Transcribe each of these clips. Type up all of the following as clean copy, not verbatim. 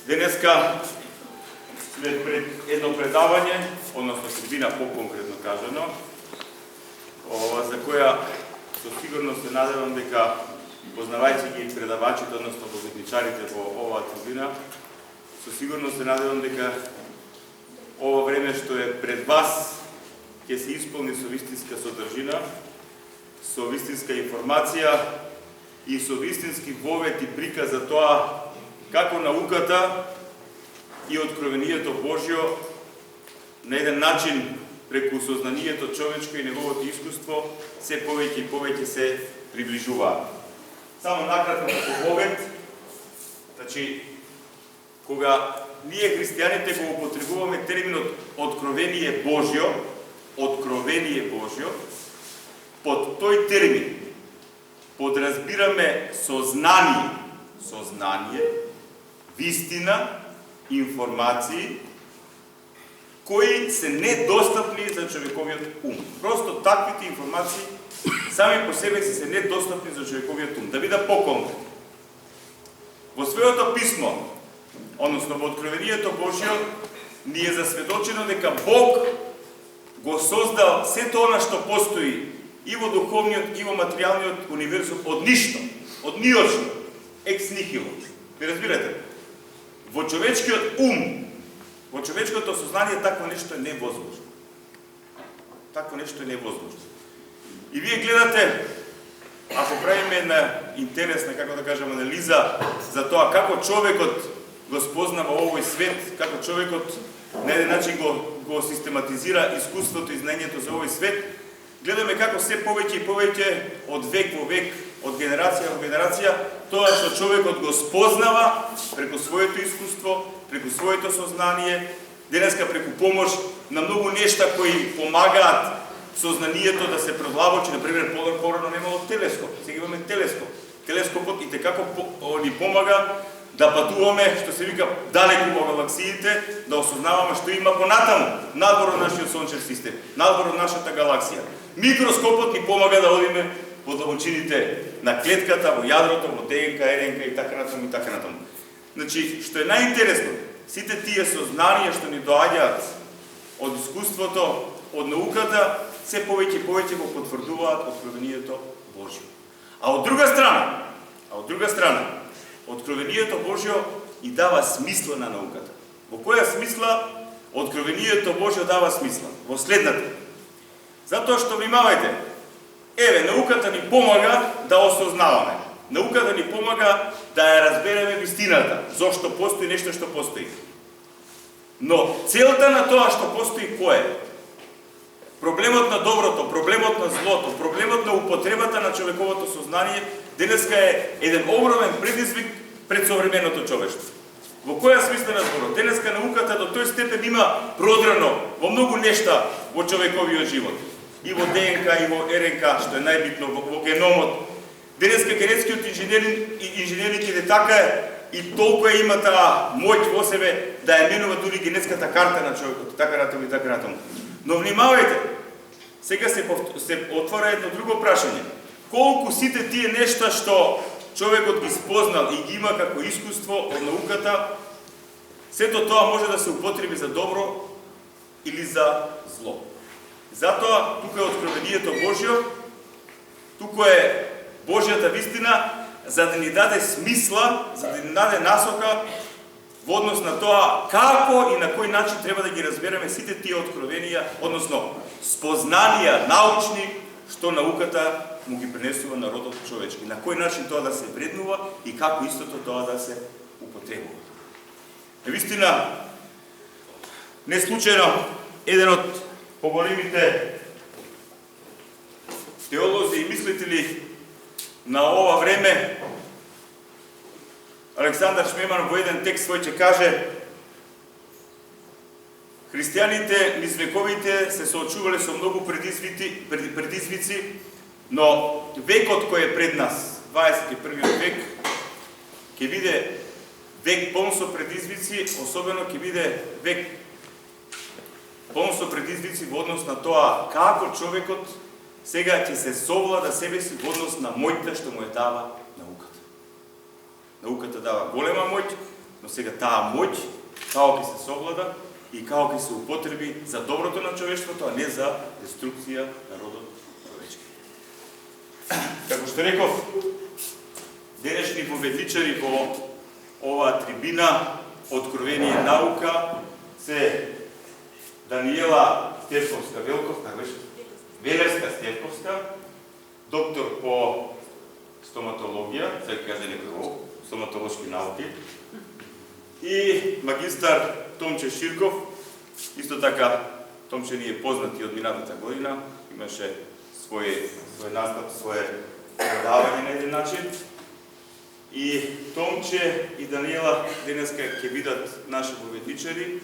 Денеска, след едно предавање, односно трибина по-конкретно кажано, за која со сигурност се надевам дека, познавајќи ги предавачите, односно возетничарите во оваа трибина, со сигурност се надевам дека ова време што е пред вас ќе се исполни со вистинска содржина, со вистинска информација и со вистински вовет и приказ за тоа како науката и откровението Божјо на еден начин преку сознанието човечко и неговото искуство се повеќе и повеќе се приближуваат. Само накратко како вовет, значи кога ние христијаните го употребуваме терминот откровение Божјо, под тој термин подразбираме сознание, вистина, информации, кои се недостапни за човековиот ум. Просто таквите информации сами по себе се недостапни за човековиот ум. Да бида по-конкретно. Во своето писмо, односно во откровението Божјо, ни е засведочено дека Бог го создал сето она што постои и во духовниот и во материјалниот универзум од ништо, од ниошто, екс нихило. Ви разбирате? Во човечкиот ум, во човечкото сознание такво нешто е невозможно. Такво нешто е невозможно. И вие гледате, ако правиме една интересна, како да кажам, анализа за тоа како човекот го спознава овој свет, како човекот на еден начин го систематизира искуството и знаењето за овој свет, гледаме како се повеќе и повеќе од век во век, од генерација во генерација, тоа што човекот го спознава преку своето искуство, преку своето сознание, денеска преку помош на многу нешта кои помагаат сознанието да се продлабочи. Например, порано немало телескоп, сега имаме телескоп. Телескопот и текако ни помага да патуваме, што се вика, далеку во галаксиите, да осознаваме што има понатаму, надвор од нашиот сончев систем, надвор од нашата галаксија. Микроскопот ни помага да одиме во длабочините на клетката, во јадрото, во ДНК, РНК и така натаму и така натаму. Значи, што е најинтересно, сите тие сознанија што ни доаѓаат од искуството, од науката, се повеќе и повеќе го потврдуваат откровението Божјо. А од друга страна, откровението Божјо и дава смисла на науката. Во која смисла откровението Божјо дава смисла? Во следната. Затоа што, внимавајте, науката ни помага да осознаваме. Науката ни помага да ја разбереме вистината, зошто постои нешто што постои. Но целта на тоа што постои кој е? Проблемот на доброто, проблемот на злото, проблемот на употребата на човековото сознание денеска е еден огромен предизвик пред современото човештво. Во која смисла на зборот? Денеска науката до тој степен има продрано во многу нешта во човековиот живот. И во ДНК, и во РНК, што е најбитно, во геномот. Денеска генетскиот инженеринг иде така и толку има таа моќ во себе да ја менува дури генетската карта на човекот, така натаму и така натаму. Но внимавајте, сега се отвора едно друго прашање. Колку сите тие нешта што човекот ги спознал и ги има како искуство од науката, сето тоа може да се употреби за добро или за зло. Затоа, тука е откровението Божјо, тука е Божјата вистина, за да ни даде смисла, за да ни даде насока во однос на тоа како и на кој начин треба да ги разбереме сите тие откровенија, односно спознанија научни, што науката му ги пренесува народот човечки. На кој начин тоа да се вреднува и како истото тоа да се употребува. Вистина, не случајно, еден од поголемите теолози и мислители на ова време, Александар Шмеман во еден текст свој ќе каже: христијаните низ вековите се соочувале со многу предизвици, но векот кој е пред нас, 21 век, ќе биде век полн со предизвици, особено ќе биде век полн со предизвици во однос на тоа како човекот сега ќе се совлада себе си во однос на моќта што му ја дава науката. Науката дава голема моќ, но сега таа моќ, како ќе се совлада и како ќе се употреби за доброто на човештвото, а не за деструкција на родот човечки. Како што реков, денешни поведличари во оваа трибина Откровение и наука се Даниела Стефковска-Велков, Велерска Стефковска, доктор по стоматологија, сега кажа некој стоматолошки науки, и магистар Томче Ширков, исто така Томче ни е познат и од минатата година, имаше свој настап, свое предавање на еден начин. И Томче и Даниела денеска ќе бидат наши воведничари,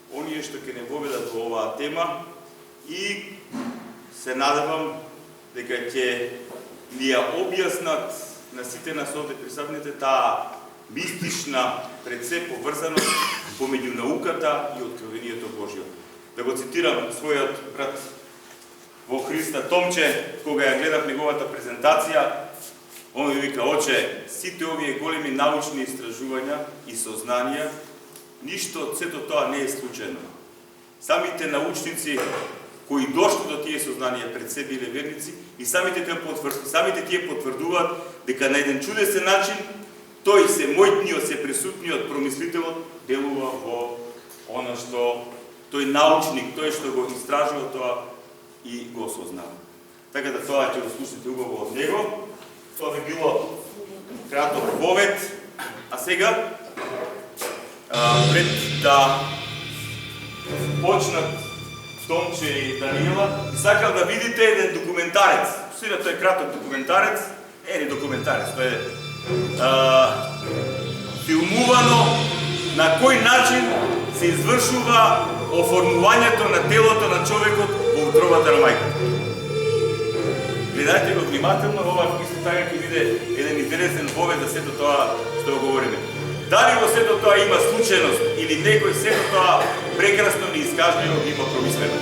оние што ќе не воведат во оваа тема, и се надевам дека ќе ни ја објаснат на сите нас овде присутните таа мистична пред се поврзаност помеѓу науката и откровението Божјо. Да го цитирам својот брат во Христа Томче, кога ја гледав неговата презентација, он ми вика: оче, сите овие големи научни истражувања и сознанија, ништо од сето тоа не е случајно. Самите научници кои дошло до тие сознанија пред се биле верници и самите тие потврдуваат дека на еден чудесен начин тој се мојтниот, се присутниот промислителот делува во она што тој научник, тој што го истражува тоа и го осознава. Така да тоа ќе го слушате убаво од него. Тоа би било краток повед, а сега пред да почнат Томче и Даниела, сакам да видите еден документарец. Сега тој краток документарец, не документарец, тоа е филмувано на кој начин се извршува оформувањето на телото на човекот во утробата на мајката. Гледајте го внимателно, ова исто така ќе биде еден интересен повед за сето тоа што го говориме. Дали во сето тоа има случајност или некој сето тоа прекрасно ни искажливо има промислено?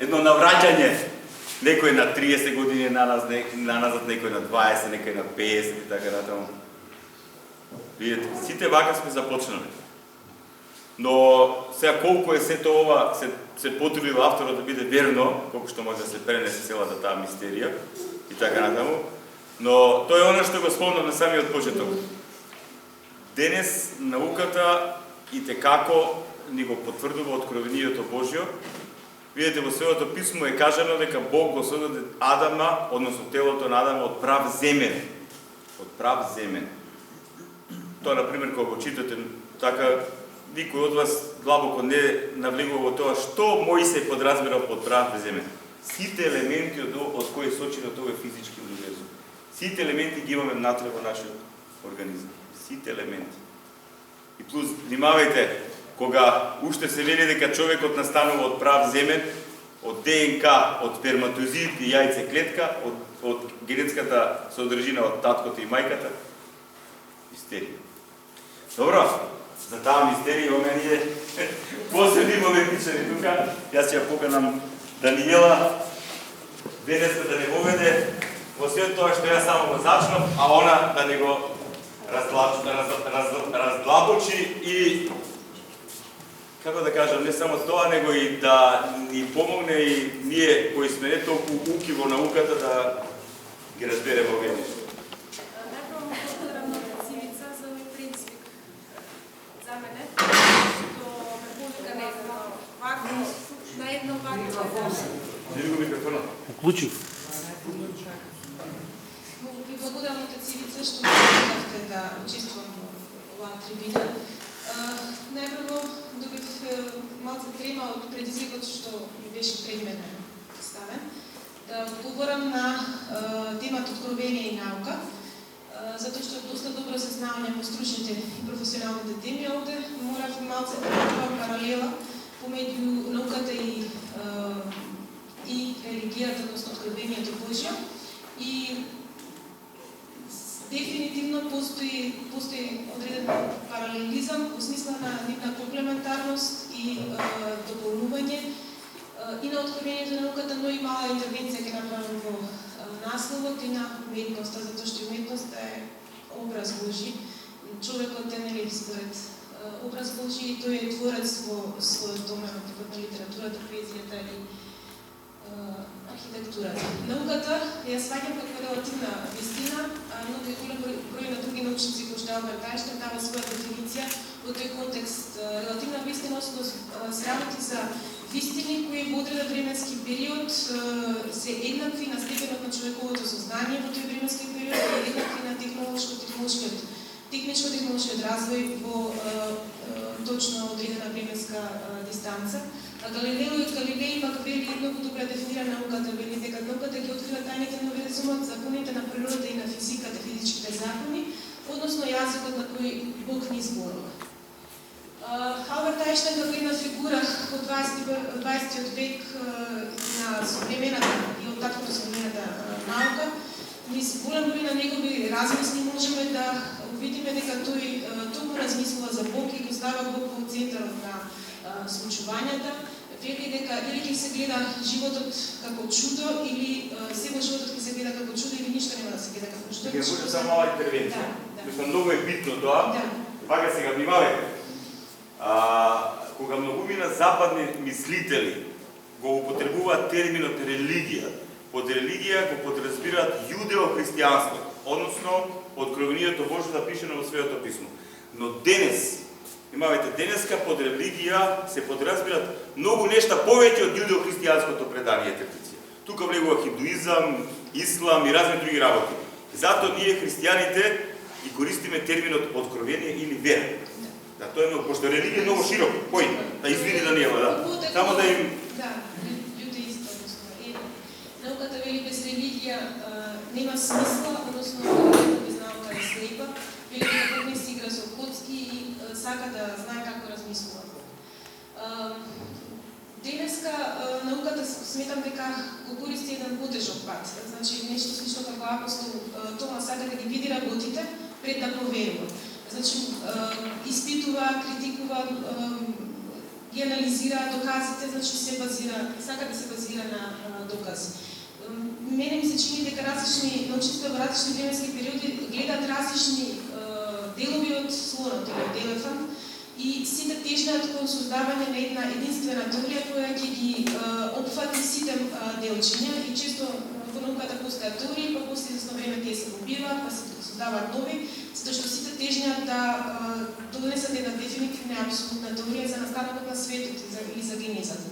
едно навраќање. Некој на 30 години наназад, некој на 20, некој на 50 и така натаму. Видите, сите вака сме започнали. Но сега колку е сето ова, се потрудил авторот да биде верно, колку што може да се пренесе целата таа мистерија и така натаму. Но тоа е она што го спомнав на самиот почеток. Денес науката и текако ни го потврдува откровението Божјо. Видите, во Светото писмо е кажано дека Бог го создаде Адама, односно телото на Адама од прав земен. Од прав земен. Тоа, например, кога го читате, така, никој од вас длабоко не навлегува во тоа што Мојсей подразбирал под прав земен. Сите елементи од кои сочинат овој физички универзум. Сите елементи ги имаме внатре во нашиот организам. Сите елементи. И плюс, внимавајте, кога уште се вели дека човекот настанува од прав земен, од ДНК, од сперматозид и јајце клетка, од генетската содржина од таткото и мајката, мистерија. Добро, за таа мистерија имаме ние посебни молекичари тука. Јас ќе ја поканам Даниела денеска да не воведе во сето тоа што јас само го зачнав, а она да не го раздлабочи и, како да кажам, не само тоа, него и да ни помогне и ние кои сме не толку уки во науката да ги разбереме овие нешта. Најпрво му благодарам на Цивица за овој предизвик за мене, што ме повика на едно вако. Дели го микрофонот? Уклучи. Ви благодарам на Цивица што ме поканавте да учествувам во оваа трибина. Најпрво добив малку трема од предизвикот што ми беше пред мене ставен. Да одговорам на темата откровение и наука, затоа што доста добро се знаеме по стручните и професионалните теми овде. Морав малку да направам паралела помеѓу науката и религијата, односно откровението Божјо. И дефинитивно постои одреден паралелизам во смисла на нивна комплементарност и дополнување и на откровението на науката, но и мала интервенција ќе направам во насловот и на уметноста, затоа што уметноста е образ Божи. Човекот е нели според образ Божи и тој е творец во својот домен, како на литературата, поезијата и архитектурата. Науката ја сваќам како релативна вистина, но и голем број на други научници кои што Алберт Ајнштајн дава своја дефиниција во тој контекст. Релативна вистина се работи за вистини кои во одреден временски период се еднакви на степенот на човековото сознание во тој временски период и еднакви на техничко-технолошкиот развој во точно одредена временска дистанца. А Галилео и Галилеј пак вели многу добре дефинира науката, вели дека науката ги открива тајните на универзумот, законите на природата и на физиката, физичките закони, односно јазикот на кој Бог ни зборува. Алберт Ајнштајн како една фигура од 20 век на современата и од таткото современата наука, низ голем број на негови размисли можеме да видиме дека тој токму размислува за Бог и го става Бог во центарот на случувањата. Вели дека или ќе се гледа животот како чудо, или се во животот ќе се гледа како чудо, или ништо нема да се гледа како чудо. Ќе може само мала интервенција. Мислам, многу е битно тоа. Вака сега внимавајте. Кога многумина западни мислители го употребуваат терминот религија, под религија го подразбираат јудео-христијанство, односно откровението Божјо запишено во Светото писмо. Но денес, имавајте, денеска под религија се подразбират многу нешта повеќе од јудео-христијанското предание традиција. Тука влегува хиндуизам, ислам и разни други работи. Затоа ние христијаните и користиме терминот откровение или вера. Да, тоа е многу, пошто религија е многу широк поим. Да извини Даниела, да. Само да им... Да, јудеиста, односно. Науката вели без религија нема смисла, односно без наука е слепа. Вели дека Бог не си игра со коцки и сака да знае како размислува. Денеска науката сметам дека го користи еден потежок пат. Значи нешто слично како апостол Тома сака да ги види работите пред да проверува. Значи испитува, критикува, ги ги анализира доказите, значи сака да се базира на докази. Мене ми се чини дека различни научници во различни временски периоди гледат различни делови од слонот или од елефант и сите тежнат кон создавање на една единствена теорија која ќе ги опфати сите делчиња и често во науката постојат теории, па после известно време тие се побиваат, па се создаваат нови, затоа што сите тежнат да донесат една дефинитивна и апсолутна теорија за настанокот на светот или за генезата.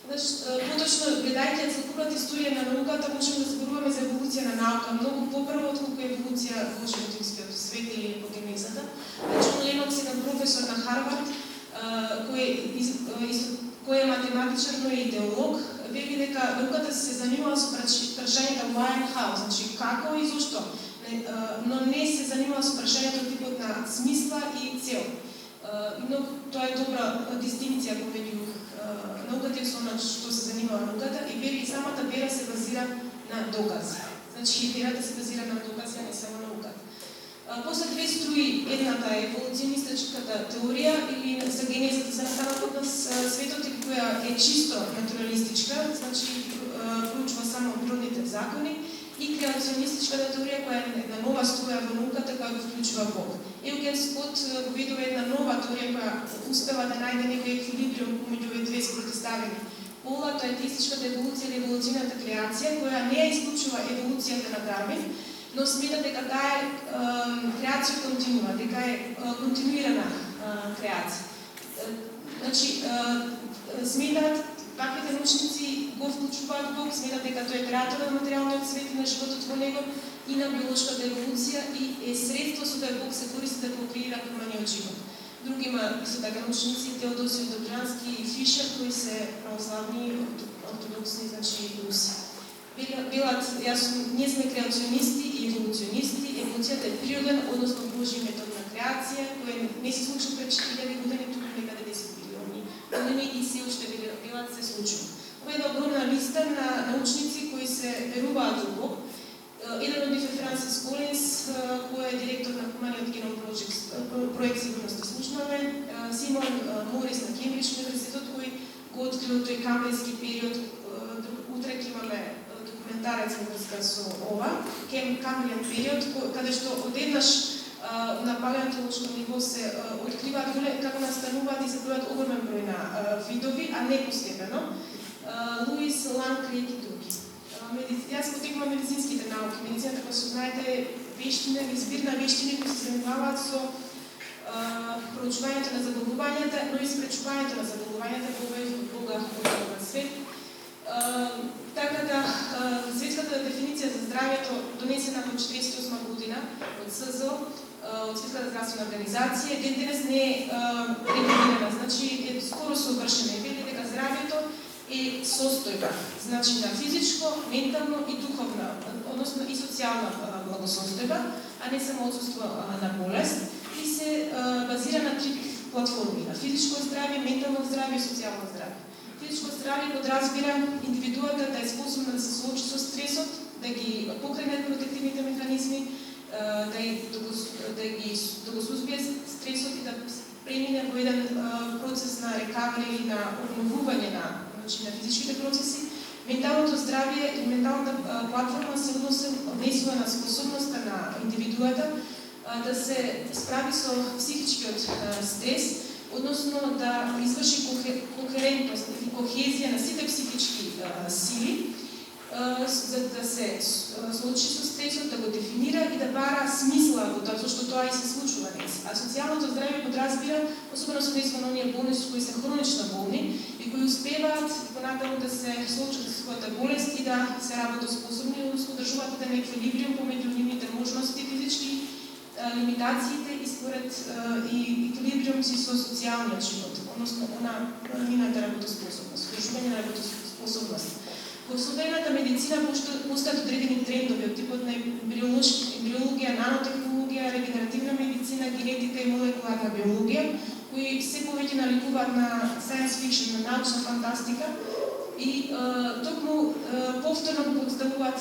Поточно, гледајќи целокупната историја на науката, можеме да зборуваме за еволуција на наука многу попрво отколку еволуција во животинскиот свет или во генезата. Џон Ленокс, еден професор на Харвард, кој е математичар, но и идеолог, вели дека науката се занимава со прашањето why and how, значи како и зошто, но не се занимава со прашањето типот на смисла и цел. Но тоа е добра дистинција помеѓу науката и со она што се занимава науката и вели самата вера се базира на докази. Значи верата се базира на докази, а не само науката. После две струи, едната е еволуционистичката теорија или за генезата за настанокот на светот и која е чисто натуралистичка, значи проучува само природните закони, и креационистичката теорија која е една нова струја во науката која го вклучува Бог. Евген Скот го ведува една нова теорија која успева да најде некој еквилибриум помеѓу овие две спротивставени пола, тоа е теистичката еволуција или еволуционната креација, која не ја исклучува еволуцијата на Дарвин, но смета дека таа креација континуа, дека е континуирана креација. Значи, сметаат таквите научници го вклучуваат Бог, сметат дека тој е креатор на материјалниот свет и на животот во него и на биолошката еволуција и е средство со кое Бог се користи да го креира промениот живот. Други има исто така научници, Теодосио Добжански и Фишер, кои се православни, ортодоксни, значи руси. Велат, ние сме креационисти и еволуционисти, еволуцијата е природен, односно Божи метод на креација, кој не се случил пред 4000 години, туку некаде 10 милиони години и се уште велат се случува. Ова е една огромна листа на научници кои се веруваат во Бог. Еден од нив е Франсис Колинс, кој е директор на Хуманиот геном проект Сигурност и слушнаме, Симон Морис на Кембридж универзитет, кој го открил тој камбријски период. Утре ќе имаме документарец во врска со ова, камбријан период, каде што одеднаш на палеонтолошко ниво се откриваат како настануваат и се бројат огромен број на видови, а не постепено. Луис Ланкрейк и други. Јас потекувам медицинските науки. Медицината, како што знаете, вештина или збир на вештини кои се занимаваат со проучувањето на заболувањата, но и спречувањето на заболувањата во овој богат свет. Така да, светската дефиниција за здравјето, донесена во 1948 година од СЗО, од Светската здравствена организација, ден денес не е регулирана, значи е скоро совршена. Вели дека здравјето е состојба, значи на физичко, ментално и духовна, односно и социјална благосостојба, а не само отсуство на болест, и се базира на три платформи: на физичко здравје, ментално здравје и социјално здравје. Физичко здравје подразбира индивидуата да е способна да се соочи со стресот, да ги покрене протективните механизми, да го сузбие стресот и да премине во еден процес на рекавери или на обновување на физичките процеси. Менталното здравје и менталната платформа се однесува на способноста на индивидуата да се справи со психичкиот стрес, односно да изврши кохерентност и кохезија на сите психички сили, за да се соочи со стресот, да го дефинира и да бара смисла во тоа, зашто тоа и се случува днес. А социјалното здравје подразбира, особено со дејство на оние болници кои се хронично болни и кои успеваат понатаму да се соочат со својата болест и да се работоспособни, односно држуваат еден еквилибриум помеѓу нивните можности физички, лимитациите и според и еквилибриум си со социјалниот живот, односно на нивната работоспособност, држување на работоспособност. Во современата медицина постојат одредени трендови од типот на ембриологија, нанотехнологија, регенеративна медицина, генетика и молекуларна биологија, кои се повеќе наликуваат на science fiction, на научна фантастика и токму повторно поставуваат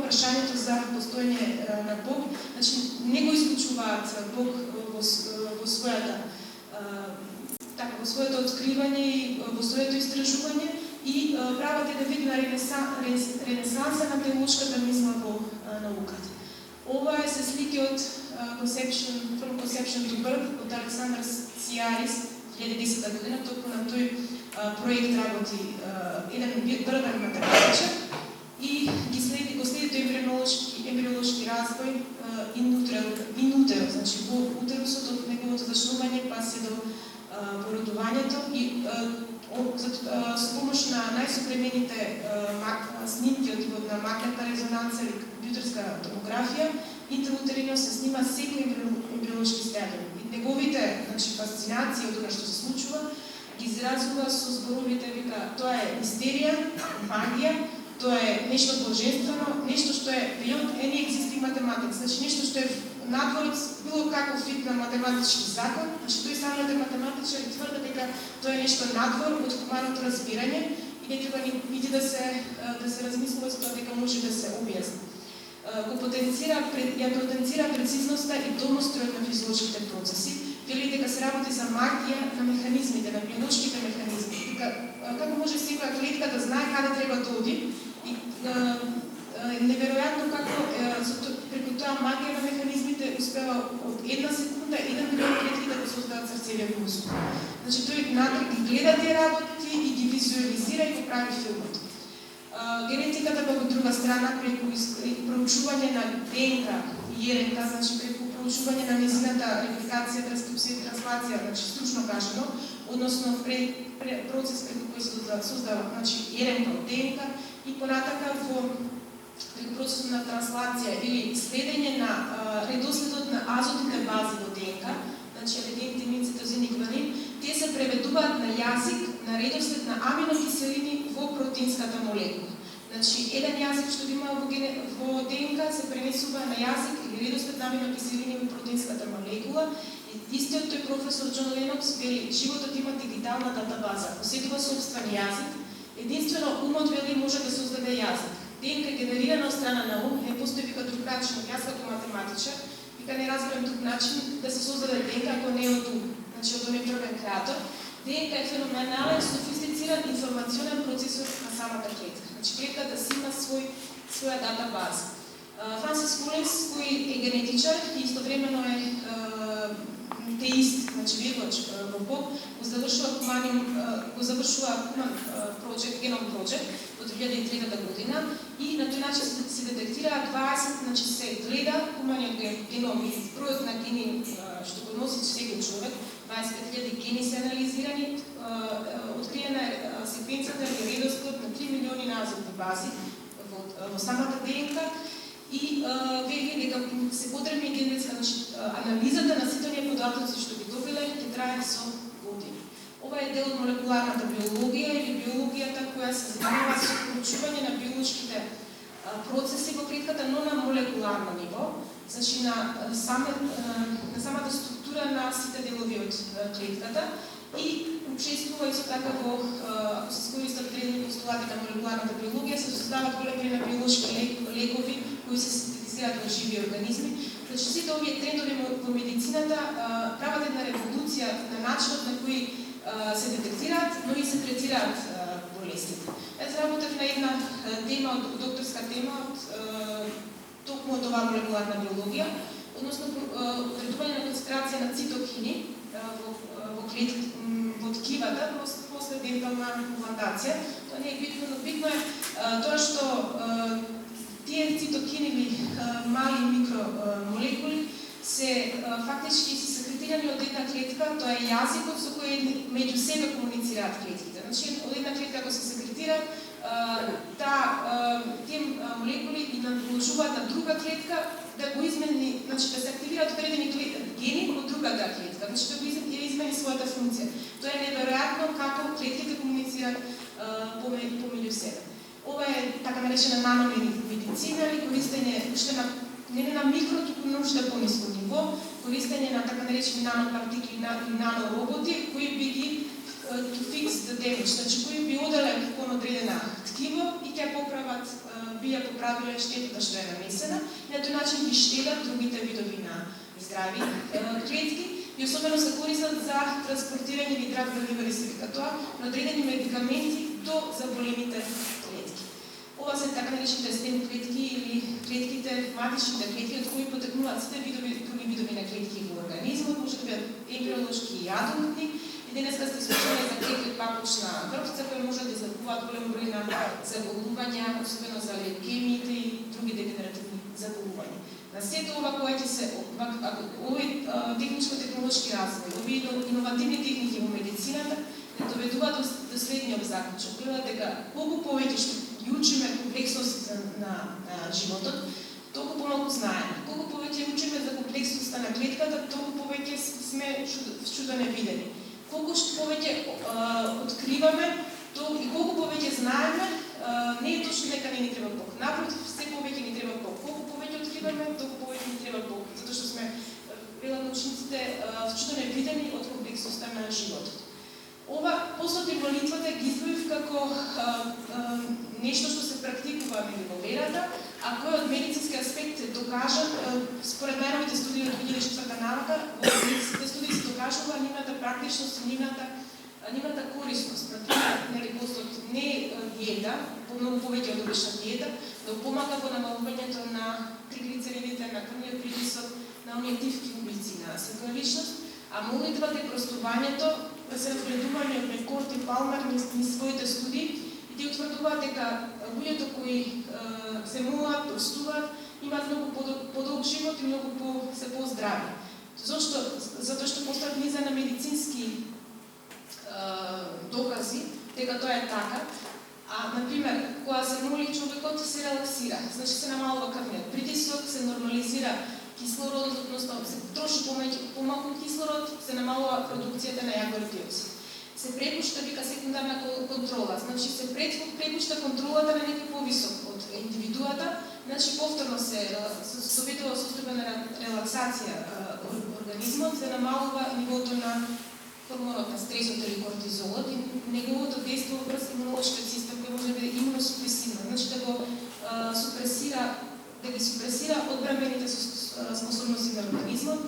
прашањето за постоење на Бог, значи не го исклучуваат Бог во својата така, во своето откривање и во своето истражување и прават еден вид на ренесанса на биолошката мисла во науката. Ова се слики од From Conception to Birth од Александар Циарис 2010 година, токму на тој проект работи еден врвен математичар и го следи тој ембриолошки развој инутеро, значи во утерусот од неговото зачнување па се до породувањето и со помош на најсовремените снимки од типот на магнетна резонанца или компјутерска томографија, интраутерино се снима секој ембриолошки стадиум. И неговите, значи, фасцинации од она што се случува ги изразува со зборовите, вика, тоа е мистерија, магија, тоа е нешто божествено, нешто што е beyond any existing mathematics, значи нешто што е надвор од било каков вид на математички закон, значи тој самиот е математичар и тврди дека тоа е нешто надвор од хуманото разбирање и не треба нити да се размислува за тоа дека може да се објасни. Ја потенцира прецизноста и домостројот на физиолошките процеси, вели дека се работи за магија на механизмите, на биолошките механизми. Како може секоја клетка да знае каде треба да оди и неверојатно како преку тоа магија на механизмите успева од една секунда, 1 милион клетки да го создадат срцевиот мускул. Значи тој ги гледа тие работи и ги визуализира и го прави филмот. Генетиката па од друга страна преку проучување на ДНК и РНК, значи преку проучување на незината репликација, транскрипција и транслација, значи стручно кажано, односно процес преку кој се создава, значи РНК од ДНК и понатака во преку процесот на транслација или следење на редоследот на азотните бази во ДНК, значи аденин, тимин, цитозин и гванин, тие се преведуваат на јазик на редослед на аминокиселини во протеинската молекула. Значи, еден јазик што има во ДНК се пренесува на јазик или редослед на аминокиселини во протеинската молекула. Истиот тој професор Џон Ленокс вели, животот има дигитална датабаза, поседува собствен јазик, единствено умот вели може да создаде јазик. ДНК е генерирана од страна на ум, не постои вика друг начин, јас како математичар, вика не разбирам друг начин да се создаде ДНК ако не е од ум, значи од оној првен креатор. ДНК е феноменален, софистициран информационен процесор на самата клетка. Значи клетката си има своја датабаза. Франсис Колинс, кој е генетичар и истовремено е теист, значи верувач во Бог, го завршува Human Project, Genome Project во 2003 година и на тој начин се детектира 20, значи се гледа хуманиот геном и бројот на гени што го носи секој човек, 25.000 гени се анализирани, откриена е секвенцата или редослед на 3 милиони азотни бази во самата ДНК и вели дека се потребни генетска, значи анализата на сите оние податоци што ги добиле ќе трае со години. Ова е дел од молекуларната биологија или биологијата која се занимава со проучување на биолошките процеси во клетката, но на молекуларно ниво, значи на самата структура на сите делови од клетката и учествува исто така во, ако се скористат древни постулати на молекуларната биологија, се создават голем број на биолошки лекови кои се синтезираат во живи организми. Значи сите овие трендови во медицината прават една револуција на начинот на кој се детектираат, но и се третираат болестите. Јас работев на една тема, докторска тема токму од оваа молекуларна биологија, односно одредување на концентрација на цитокини во ткивата после дентална имплантација. Тоа не е битно, но битно е тоа што тие цитокини или мали микромолекули се фактички се секретирани од една клетка, тоа е јазикот со кој меѓу себе комуницираат клетките. Значи, од една клетка ако се секретира, тие молекули и наложуваат на друга клетка да го измени, значи да се активираат одредени гени во другата клетка, значи да го измени својата функција. Тоа е неверојатно како клетките комуницираат помеѓу себе. Ова е така наречена наномедицина или користење уште не на микро, туку на уште пониско ниво, користење на така наречени нанопартикли или нанороботи кои би ги to fix the damage, значи кои би оделе кон одредена ткиво и ќе поправат, би ја поправиле штетата што е нанесена, и на тој начин ги штедат другите видови на здрави клетки, и особено се користат за транспортирање или drug delivery се вика тоа на одредени медикаменти до заболелите клетки. Ова се така наречените стем клетки или клетките, матичните клетки, од кои потекнуваат сите други видови на клетки во организмот, може да бидат ембриолошки и адултни. И денеска сте слушали за клетки од папучна врвца, кои може да излекуваат голем број на заболувања, особено за леукемиите и други дегенеративни заболувања. На сето ова кое ќе се овој техничко-технолошки развој, овие иновативни техники во медицината доведуваат до следниот заклучок, дека колку повеќе што ги учиме комплексностите на животот, толку помалку знаеме. Колку повеќе учиме за комплексноста на клетката, толку повеќе сме чудо невидени. Колку повеќе откриваме, и колку повеќе знаеме, не е точно дека не ни треба Бог. Напротив, се повеќе ни треба Бог. Колку повеќе откриваме, толку повеќе ни треба Бог. Затоа што сме, велат научниците, чудо невидени од комплексноста на животот. Ова посот и молитвата ги избавив како нешто што се практикува во верата, а кој од медицински аспект е докажан, според најновите студии од 2004 навака, во медицинските студии се докажува нивната практичност и нивната корисност. Например, постот не е диета, многу повеќе од обична диета, но помага во намалувањето на триглицеридите, на крвниот притисок, на оние тивки убици на светловичност, а молитвата и простувањето се вгледување од Мекорт и Палмер низ своите студии и ти утврдуваат дека луѓето кои се молат, простуваат, имаат многу подолг живот и многу се поздрави. Зошто? Затоа што постојат низа на медицински докази дека тоа е така. Например, кога се моли човекот се релаксира, значи се намалува крвниот притисок, се нормализира кислородот, односно се троши помалку кислород, се намалува продукцијата на јаглен диоксид. Се препушта вика секундарна контрола, значи се препушта контролата на некој повисок од индивидуата, значи повторно се советува состојба на релаксација организмот, се намалува нивото на хормонот на стресот или кортизолот и неговото дејство врз имунолошкиот систем кој може да биде имуносупресивно, значи да ги супресира одбранбените способности на организмот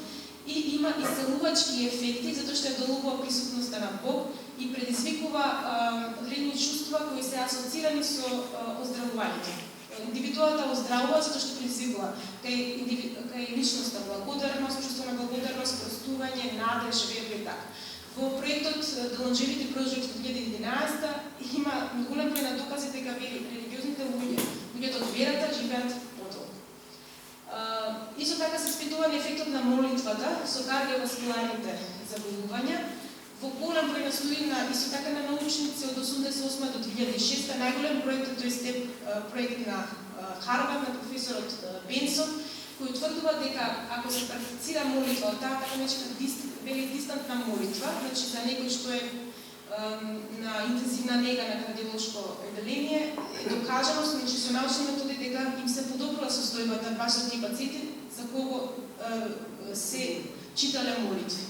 и има исцелувачки ефекти затоа што ја долгува присутноста на Бог и предизвикува одредени чувства кои се асоцирани со оздравувањето. Индивидуата оздравува затоа што предизвикува кај личноста благодарност, чувство на благодарност, простување, надеж, вера и така. Во проектот The Longevity Project 2011 има голем број на докази дека религиозните луѓето од верата живеат подолго. Исто така се испитува ефектот на молитвата со кардиоваскуларните заболувања. Во голем број на студии исто така на научници од 1988 до 2006, најголем проект на Харвард на професорот Бенсон, кој утврдува дека ако се практицира молитва, таа така наречена дистантна молитва, значи за некој што е на интензивна нега на кардиолошко одделение, е докажано со научни методи дека им се подобрува состојбата баш за тие пациенти за кого се читале молитви.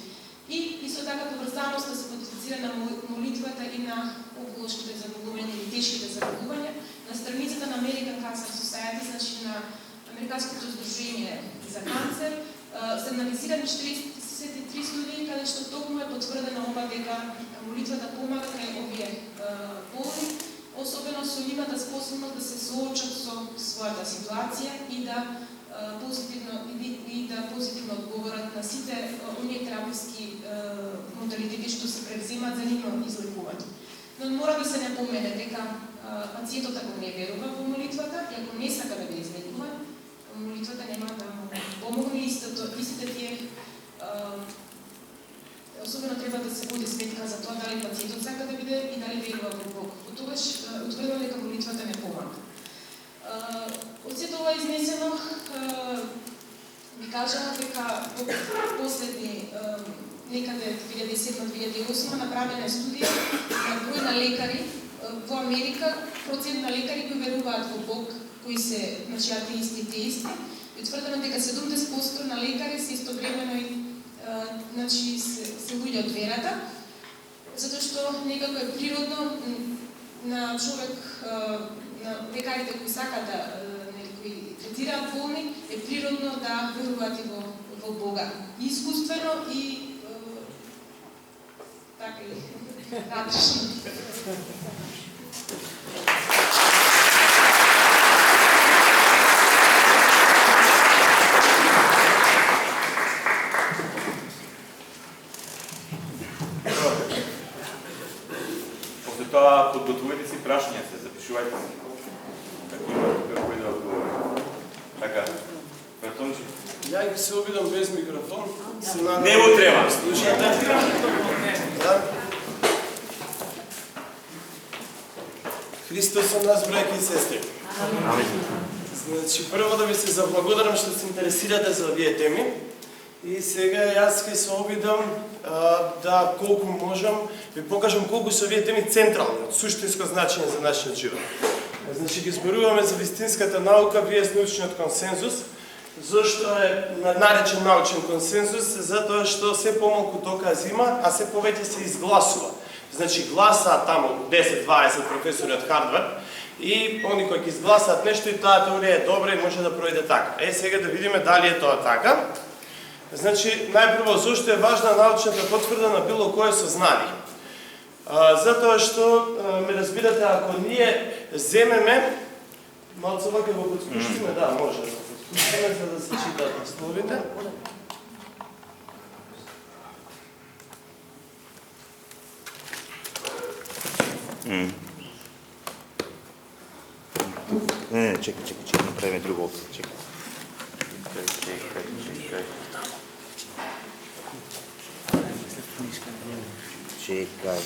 И исто така поврзаност да се потенцира на молитвата и на онколошките заболувања или тешките заболувања. На страницата на American Cancer Society, значи на Американското здружение за канцер, се анализирани 43 студии каде што токму е потврдено ова дека молитвата помага кај овие болни, особено со нивната способност да се соочат со својата ситуација и да позитивно одговорат на сите оние тераписки модалитети што се превземат за нивно излекување. Но мора да се напомене дека пациентот ако не верува во молитвата и ако не сака да биде излекуван, молитвата нема да му помогне истите тие особено треба да се води сметка за тоа дали пациентот сака да биде и дали верува во Бог. Тогаш утврдува дека молитвата не помага. Од сето ова изнесено ви кажала дека во последни некаде 2007-2008 направена студија на број на лекари во Америка, процент на лекари кои веруваат во Бог, кои се атеисти и теисти, и утврдено дека 70% на лекари се истовремено и се луѓе од верата, затоа што некако е природно на човек, на лекарите кои сакаат да кои третираат болни, е природно да веруваат и во Бога. И искуствено и така и натрешно. После тоа подготвувате си прашања се, запишувате си. Како има кој да одговори. Така, Братонче. Ја ќе се обидам без микрофон. Не му треба. Слушате? Да. Христос со нас, браќи и сестри. Значи, прво да ви се заблагодарам што се интересирате за овие теми. И сега јас ќе се обидам да колку можам ви покажам колку се овие теми централни, од суштинско значење за нашиот живот. Значи ќе зборуваме за вистинската наука, вие научниот консензус. Зошто е наречен научен консензус? Затоа што се помалку докази има, а се повеќе се изгласува. Значи гласаат таму 10-20 професори од Харвард и они кои ќе изгласаат нешто и таа теорија е добра и може да пројде така. Сега да видиме дали е тоа така. Значи, најпрво, зошто е важна научната потврда на било кое сознание? Затоа што, ме разбирате, ако ние земеме, малце вака го подскуштиме, да, може да го подскуштиме, за да се читат насловите. Не, чекай, направиме друга опция, чекай. Чекай.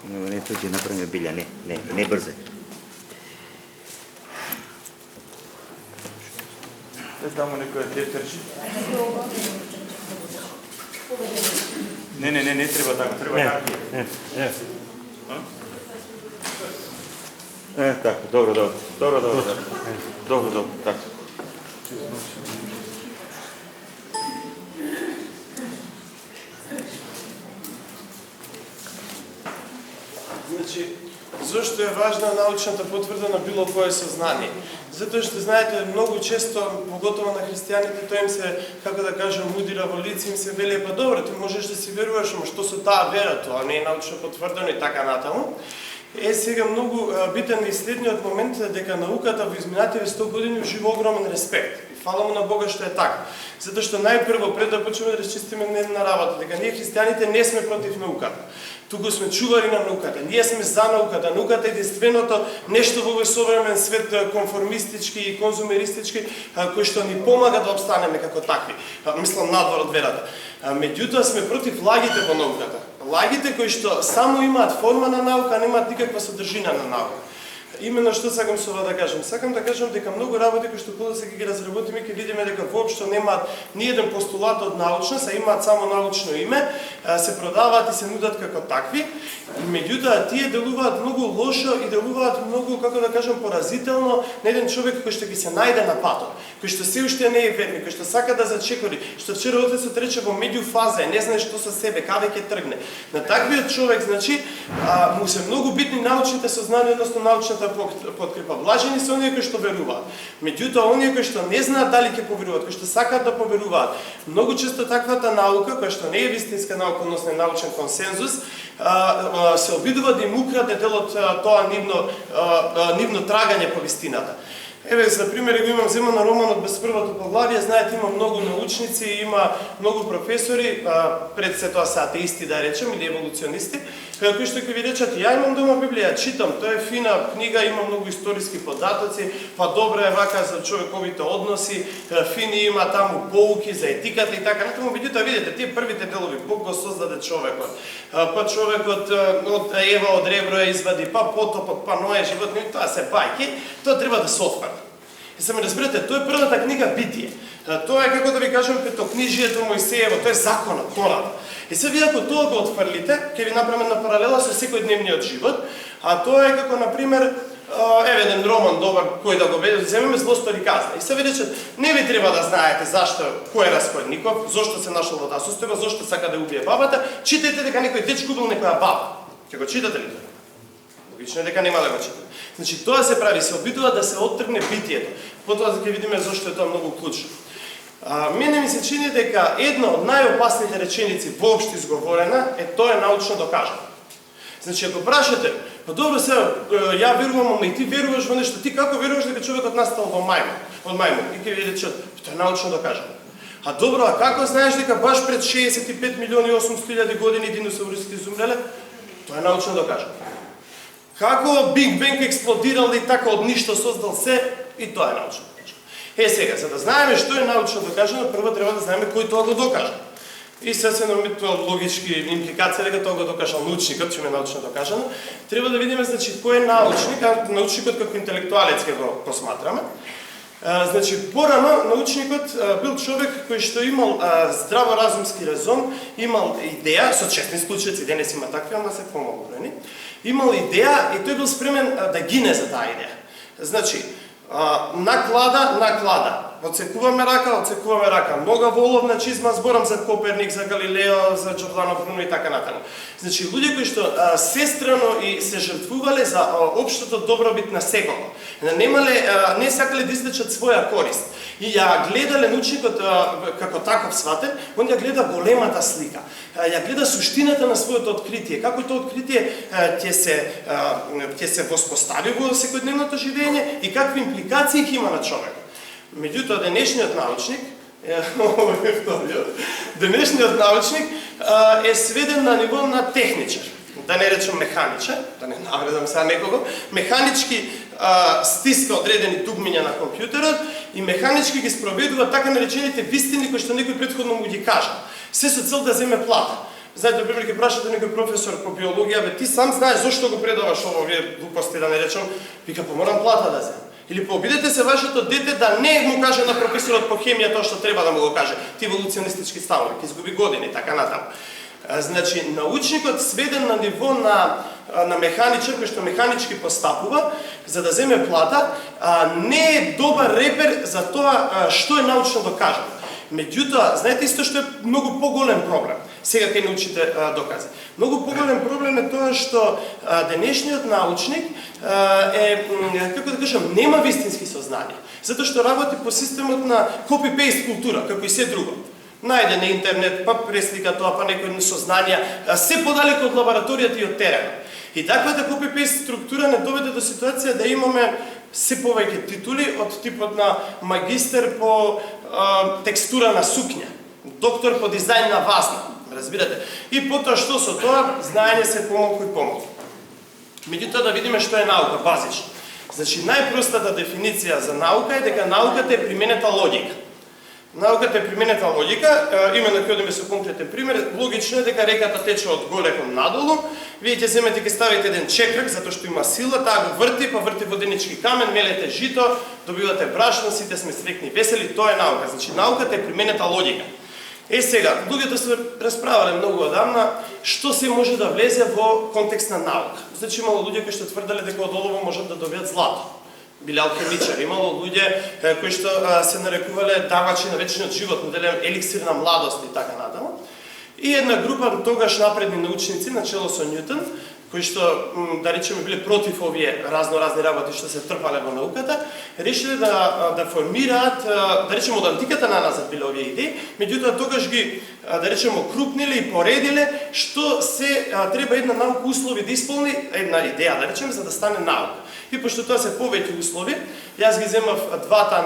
Не, тој ќе направиме билја, не брзе. Тамо некој тефтерчи. Не треба така, треба така. Така, добро, така. Значи, зошто е важна научната потврда на било кое сознание? Затоа што знаете, многу често, поготово на христијаните, тоа им се, како да кажем, удира во лице, им се вели, па добро, ти можеш да си веруваш, ама што со таа вера, тоа не е научно потврдено и така натаму. Сега многу битен е следниот момент дека науката во изминативе 100 години ужива огромен респект. Фала му на Бога што е така. Затоа што најпрво, пред да почнеме да разчистиме една работа, дека ние христијаните не сме против науката. Туку сме чувари на науката. Ние сме за науката. Науката е единственото нешто во овој современ свет конформистички и конзумеристички кој што ни помага да обстанеме како такви. Мислам надвор од верата. Меѓутоа сме против лагите во науката. Лагите кои што само имаат форма на наука, немаат никаква содржина на наука. Именно што сакам со ова да кажам? Сакам да кажам дека многу работи кои што подоцна ќе ги разработиме, ќе видиме дека воопшто немаат ни еден постулат од научност, а имаат само научно име, се продаваат и се нудат како такви. Меѓутоа тие делуваат многу лошо и делуваат многу, како да кажам, поразително на еден човек кој што ќе се најде на патот, кој што се уште не е верник, кој што сака да зачекори, што вчера отецот рече во меѓуфаза, не знае што со себе, каде ќе тргне. На таквиот човек, значи, му се многу битни научните сознанија, односно научната подкрепа. Блажени се оние кои што веруваат. Меѓутоа, оние кои што не знаат дали ќе поверуваат, кои што сакаат да поверуваат. Многу често таквата наука, која што не е вистинска наука, односно научен консензус, се обидува да им украде дел од тоа нивно трагање по вистината. Еве, за пример, го имам земано романот без првото поглавие, знаете, има многу научници, има многу професори, пред се тоа се атеисти, да речем, или еволуционисти, кои што ќе ви речат, ја имам дома Библија, читам, тоа е фина книга, има многу историски податоци, па добра е вака за човековите односи, фини има таму поуки за етиката и така натаму, меѓутоа видите, тие првите делови, Бог го создаде човекот, па човекот од Ева од ребро ја извади, па потопот, па Ноe животни, тоа се бајки, тоа треба да се отфрли. И се ме разберете, тоа е првата книга Битие. Тоа е, како да ви кажем, петокнижието Мојсеево, тоа е законот, Тората. И се вие ако тоа го отфрлите, ќе ви направиме на паралела со секојдневниот живот, а тоа е како, например, еве еден роман добар кој да го земеме Злосто и казна. И се рече, не ви треба да знаете зашто кој е Раскольников, зошто се нашол во таа состојба, зошто сака да убие бабата, читајте дека некој дечко убил некоја баба. Ќе го читате ли тоа? Логично е дека нема да го читате. Значи тоа се прави, се обидува да се оттргне битието. Потоа ќе видиме зошто е тоа многу клучно. Мене ми се чини дека една од најопасните реченици воопшто изговорена е тоа е научно докажано. Значи, ако прашате, па добро сега, ја верувам, ама и ти веруваш во нешто, ти како веруваш дека човекот настал во мајмун? И ќе ви речат, тоа е научно докажано. А добро, а како знаеш дека баш пред 65 милиони 800.000 години диносаурусите изумреле? Тоа е научно докажано. Како Биг Бенг експлодирал и така од ништо создал се, и тоа е научно докажано. Сега, за да знаеме што е научно докажано, прво треба да знаеме кој тоа го докажа. И естествено логички импликација дека тоа го докажал научникот, што е научно докажано. Треба да видиме значи кој е научник, а научникот како интелектуалец ќе го посматраме. Значи порано научникот бил човек кој што имал здраворазумски резон, имал идеја, со честни случаи, денес има такви, ама се помалку бројни. Имал идеја и тој бил спремен да гине за таа идеја. Значи наклада. Одсекуваме рака, нога воловна чизма, зборам за Коперник, за Галилео, за Джордано Бруно и така натаму. Значи, луѓе кои што сестрано и се жртвувале за општото добробит на секого. Не сакале да извлечат своја корист. И ја гледале научникот како таков сватен, он ја гледа големата слика. Ја гледа суштината на своето откритие, како тоа откритие ќе се воспостави во секојдневното живење и какви импликации ќе има на човекот. Меѓутоа, денешниот научник е сведен на ниво на техничар, да не речем механичар, да не навредам сега некого, механички стиска одредени дугмиња на компјутерот и механички ги спроведува така наречените вистини кои што некој претходно му ги кажа. Се со цел да земе плата. Знаете, например, ќе прашате некој професор по биологија, бе ти сам знаеш зошто го предаваш овие глупости, да не речем, вика, поморам плата да земам. Или пообидете се вашето дете да не му каже на професорот по хемија тоа што треба да му го каже. Ти еволуционистички ставови, ќе изгуби години, така натаму. Значи, научникот сведен на ниво на механичар, кој што механички постапува, за да земе плата, не е добар репер за тоа што е научно докажано. Меѓутоа, знаете исто што е многу поголем проблем. Сега кај научите докази. Многу поголем проблем е тоа што денешниот научник како да кажам, нема вистински сознание. Затоа што работи по системот на copy-paste култура, како и се друго. Најде на интернет, па преслика тоа, па некои сознанија, се подалеку од лабораторијата и од теренот. И таквата copy-paste структура не доведе до ситуација да имаме се повеќе титули од типот на магистер по текстура на сукња, доктор по дизајн на вазна, разбирате? И потоа што со тоа, знаење се помалку и помалку. Меѓутоа да видиме што е наука, базично. Значи, најпростата дефиниција за наука е дека науката е применета логика. Науката е применета логика, именно ќе одиме со конкретен пример, логично е дека реката тече од горе кон надолу, вие ќе земете ќе ставите еден чекрак затоа што има сила, таа го врти, па врти воденички камен, мелете жито, добивате брашно, сите сме среќни, весели, тоа е наука. Значи науката е применета логика. Сега, луѓето се расправале многу одамна што се може да влезе во контекст на наука. Значи имало луѓе кои што тврделе дека од олово можат да добијат злато. Биле алхемичари, имало луѓе кои што се нарекувале давачи на вечниот живот, моделен еликсир на младост и така натаму. И една група тогаш напредни научници начело со Њутон, кои што да речеме биле против овие разни работи што се трпале во науката, решиле да формираат, да речеме од антиката на назад биле овие идеи, меѓутоа тогаш ги да речеме окрупниле и поредиле што се треба една наука услови да исполни, една идеја да речеме за да стане наука. И пошто тоа се повеќе услови, јас ги земав двата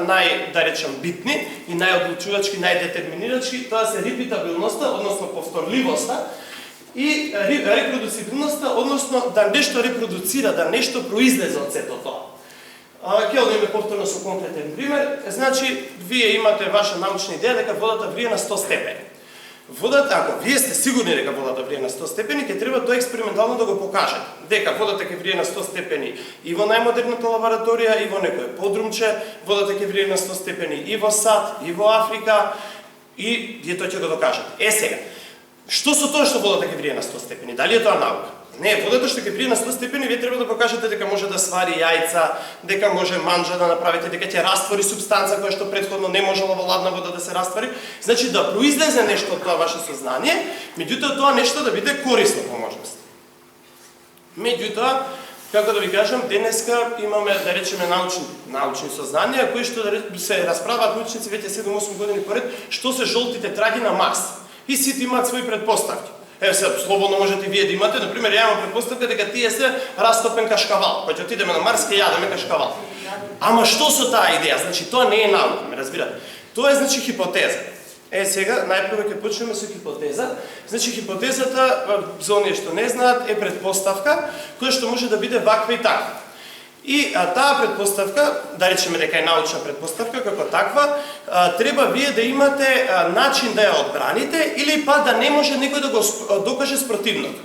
да речем битни и најодлучувачки, најдетерминирачки, тоа се репетабилноста, односно повторливоста, и репродуцибилноста, односно да нешто репродуцира, да нешто произлезе од сето тоа. Ќе одиме повторно со конкретен пример. Значи, вие имате ваша научна идеја дека водата врие на 100 степени. Водата, ако вие сте сигурни дека водата врие на 100 степени, ќе треба тоа експериментално да го покажете. Дека водата ќе врие на 100 степени и во најмодерната лабораторија, и во некое подрумче, водата ќе врие на 100 степени и во САД, и во Африка, и вие тоа ќе го докажете. Сега, што со тоа што водата ќе врие на 100 степени? Дали е тоа наука? Не, водата што ќе пријде на 100 степени, вие треба да покажете дека може да свари јајца, дека може манџа да направите, дека ќе раствори супстанца која што претходно не можела во ладна вода да се раствори. Значи да произлезе нешто од тоа ваше сознание, меѓутоа тоа нешто да биде корисно по можност. Меѓутоа, како да ви кажам, денеска имаме, да речеме, научни сознанија, кои што се расправаат научници веќе 7-8 години поред, што се жолтите траги на Марс. И сите имаат своји предпоставки. Еве се, слободно можете вие да имате, например, ја имам предпоставка дека тие се растопен кашкавал. Кога ќе отидеме на Марс, ќе јадеме кашкавал. Ама што со таа идеја? Значи, тоа не е наука, ме разбирате. Тоа е, значи, хипотеза. Сега, најпрво ќе почнеме со хипотеза. Значи, хипотезата, за оние што не знаат, е предпоставка, која што може да биде ваква и таква. И таа предпоставка, да речеме дека е научна предпоставка, како таква, треба вие да имате начин да ја одбраните или па да не може некој да го докаже спротивното.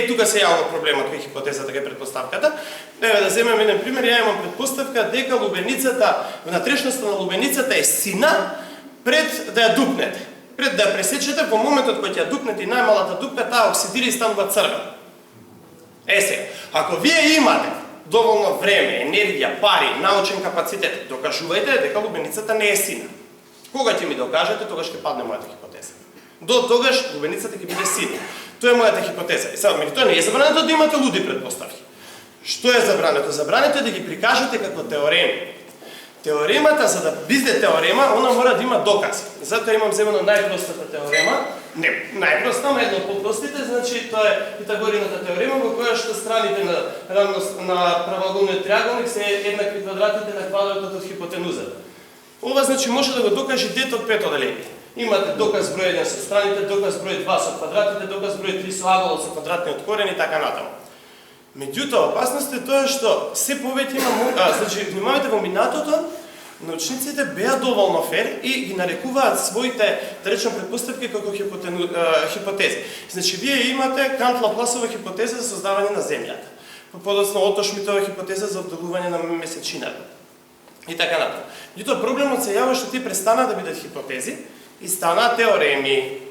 Тука се јавува проблемот кај хипотезата, кај предпоставката. Еве да земеме еден пример, ја имам предпоставка дека лубеницата, внатрешноста на лубеницата е сина пред да ја дупнете. Пред да ја пресечете, во моментот кога ќе ја дупнете и најмалата дупка, таа оксидира и станува црвена. Сега, ако вие имате доволно време, енергија, пари, научен капацитет, докажувајте дека лубеницата не е сина. Кога ќе ми докажете, тогаш ќе падне мојата хипотеза. До тогаш лубеницата ќе биде сина. Тоа е мојата хипотеза. И сега, меѓутоа не е забрането да имате луди предпоставки. Што е забрането? Забрането е да ги прикажете како теореми. Теоремата, за да биде теорема, она мора да има докази. Затоа имам земено најпростата теорема. Не, најпроста, ама едно од простите, значи тоа е Питагорината теорема, во која што страните на правоъгълниот триъгълник се еднакви квадратите на квадратот од хипотенузата. Ова значи може да го докаже дет од 5 оделение. Имате доказ број 1 со страните, доказ број 2 со квадратите, доказ број 3 со аголот со квадратниот корен и така натаму. Меѓутоа, опасност е тоа што се повеќе има, значи, внимавајте во минатото, научниците беа доволно фер и ги нарекуваат своите, да речем, предпоставки како хипотези. Значи, вие имате Кант-Лапласова хипотеза за создавање на Земјата. Подоцна Ото-Шмитова хипотеза за обделување на месечината. И така натаму. Меѓутоа, проблемот се јава што тие престана да бидат хипотези и станаа теореми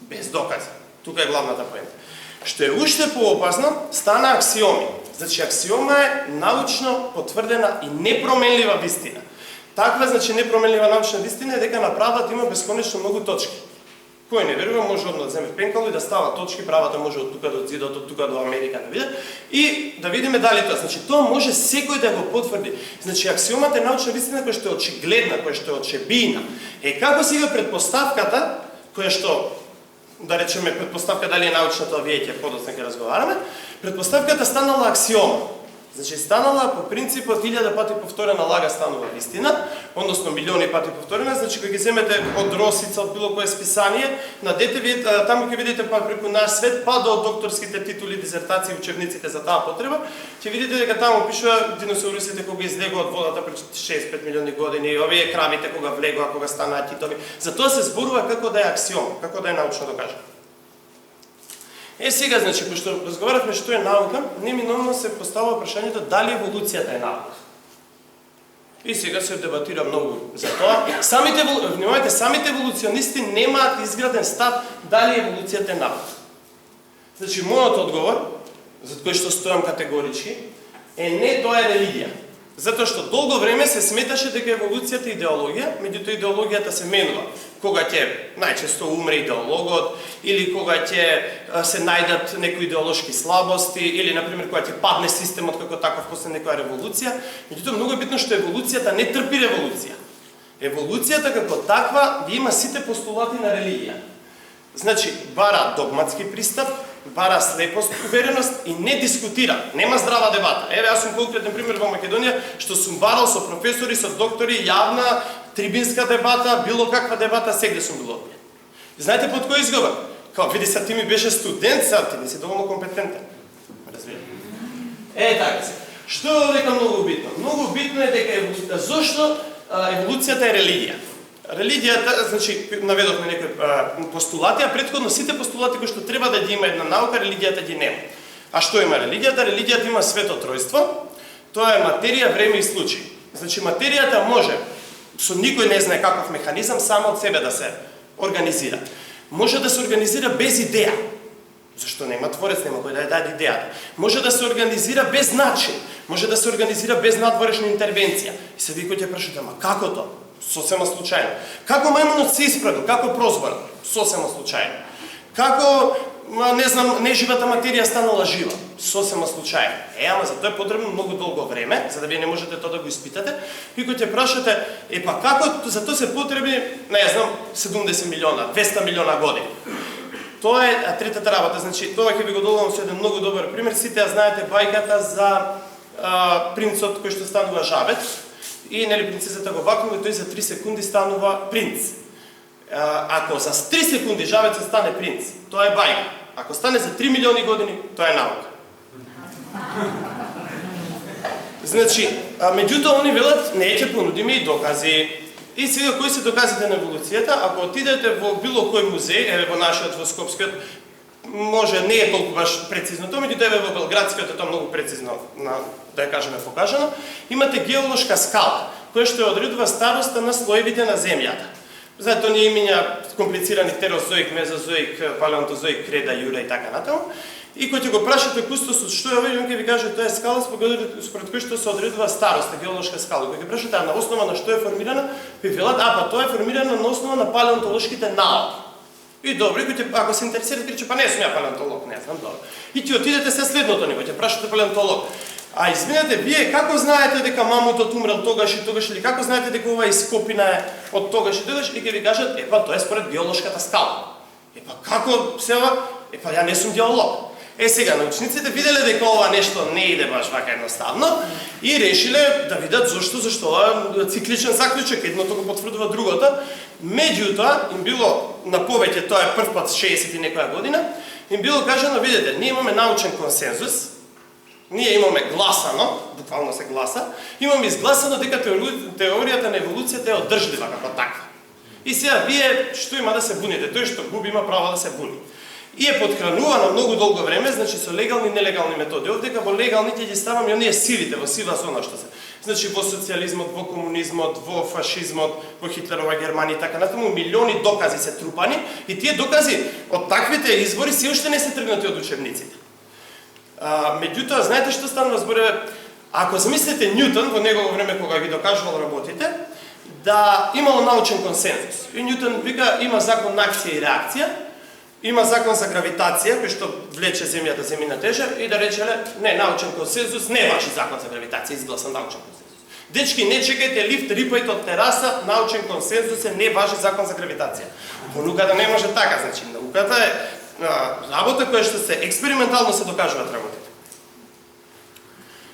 без докази. Тука е главната поента. Што е уште поопасно, стана аксиоми. Значи, аксиома е научно потврдена и непроменлива вистина. Таква, значи, непроменлива научна вистина е дека на правата има бесконечно многу точки. Кој не верува може да земе пенкало и да става точки, правата може од тука до зидот, од тука до Америка да види и да видиме дали тоа. Значи, тоа може секој да го потврди. Значи, аксиомата е научна вистина која што е очигледна, која што е очебиина. Како сега предпоставката, која што, да речеме, предпоставка дали е научна, тоа вие ќе подоцна ќе разговараме, предпоставката станала аксиома. Значи, станала по принципот 1000 пати повторена лага станува вистина, односно милиони пати повторена, значи кога ги земете од Росица, од било кое списание, на дете вие таму ќе видите па преку наш свет, па до докторските титули, дизертации, учебниците за таа потреба, ќе видите дека таму пишува диносаурусите кога излегува од водата пред 65 милиони години, овие кравите кога влегоа, кога станаа китови. Затоа се зборува како да е аксиом, како да е научно докажано. Сега, значи, пошто разговаравме што е наука, неминовно се поставува прашањето дали еволуцијата е наука. И сега се дебатира многу за тоа. Внимавајте, самите еволуционисти немаат изграден став дали еволуцијата е наука. Значи, мојот одговор, за кој што стојам категорички, е не, тоа е религија. Затоа што долго време се сметаше дека еволуцијата е идеологија, меѓутоа идеологијата се менува. Кога ќе најчесто умре идеологот, или кога ќе се најдат некои идеолошки слабости, или, например, кога ќе падне системот како таков после некоја револуција. Меѓутоа, многу е битно што еволуцијата не трпи револуција. Еволуцијата како таква ги има сите постулати на религија. Значи, бара догматски пристап, бара слепост, увереност и не дискутира. Нема здрава дебата. Еве, јас сум конкретен пример во Македонија, што сум барал со професори, со доктори, јавна, трибинска дебата, било каква дебата, сегде сум бил одбиен. Знаете под кој изговор? Као, види са, ти ми беше студент, са, ти не си доволно компетентен. Разбира. Така се. Што е овдека многу битно? Многу битно е дека зошто еволуцијата е религија. Религијата, значи, наведовме некои постулати, а претходно сите постулати кои што треба да ги има една наука, религијата ги нема. А што има религијата? Религијата има свето тројство, тоа е материја, време и случај. Значи, материјата може, со никој не знае каков механизам, само од себе да се организира. Може да се организира без идеја. Зашто нема творец, нема кој да ја даде идејата. Може да се организира без начин, може да се организира без надворешна интервенција. И се ви кој ќе прашате, ама како то? Сосема случајно. Како мајмунот се исправил? Како прозван? Сосема случајно. Како, не знам, неживата материја станала жива? Сосема случајно. Ама за тоа е потребно многу долго време, за да вие не можете тоа да го испитате. И кој ќе прашате, па како, за тоа се потребни, не знам, 70 милиона, 200 милиона години. Тоа е третата работа, значи тоа ќе ви го додадам со еден многу добар пример. Сите ја знаете бајката за принцот кој што станува жабец и нели принцесата го вакнува и тој за 3 секунди станува принц. Ако за 3 секунди жабецот стане принц, тоа е бајка. Ако стане за 3 милиони години, тоа е наука. Значи, меѓутоа они велат, не ќе понудиме и докази. И сега, кои се доказите на еволуцијата? Ако отидете во било кој музеј, еве во нашиот, во Скопскиот, може не е толку баш прецизно тоа, меѓутоа еве во Белградскиот е тоа многу прецизно, да ја кажеме, покажано, имате геолошка скала, која што одредува староста на слоевите на земјата. Знаете, оние имиња комплицирани терозоик, мезозоик, палеонтозоик, креда, јура и така натаму. И кој ќе го прашате кустосот што е овој, он ќе ви каже тоа е скала според кој што се одредува староста, геолошка скала. Кој ќе прашате на основа на што е формирана, ви велат, па тоа е формирана на основа на палеонтолошките науки. И добро, ако се интересирате, рече, па не сум ја палеонтолог, не знам, добро. И ќе отидете се следното ниво, ќе прашате палеонтолог. А извинете, вие како знаете дека мамутот умрел тогаш и тогаш, или како знаете дека ова ископина е од тогаш и тогаш, и ќе ви кажат, тоа е според геолошката скала. Како сева? Ја не сум геолог. Сега, научниците виделе дека ова нешто не иде баш вака едноставно и решиле да видат зашто ова цикличен заклучок, едното го потврдува другото. Меѓутоа, им било на повеќе, тоа е прв пат 60 и некоја година, им било кажано, видете, ние имаме научен консензус, ние имаме гласано, буквално се гласа, имаме изгласано дека теоријата на еволуцијата е одржлива како таква. И сега вие што има да се буните? Тој што губи има право да се буни. И е подхранувано многу долго време, значи со легални и нелегални методи. Овдека во легалните ги ставам и оние сивите, во сива зона што се. Значи во социјализмот, во комунизмот, во фашизмот, во Хитлерова Германија и така натаму, милиони докази се трупани и тие докази од таквите извори се уште не се тргнати од учебниците. Меѓутоа, знаете што станува збореве? Ако замислите Њутон во негово време кога ги докажувал работите, да имало научен консензус. И Њутон вика има закон на акција и реакција, има закон за гравитација, кој што влече земјата земјина тежа, и да речеле, не, научен консензус не важи закон за гравитација, изгласан научен консензус. Дечки, не чекајте лифт, рипајте од тераса, научен консензус не важи закон за гравитација. Во науката не може така, значи, науката е работа која што се експериментално се докажуваат работите.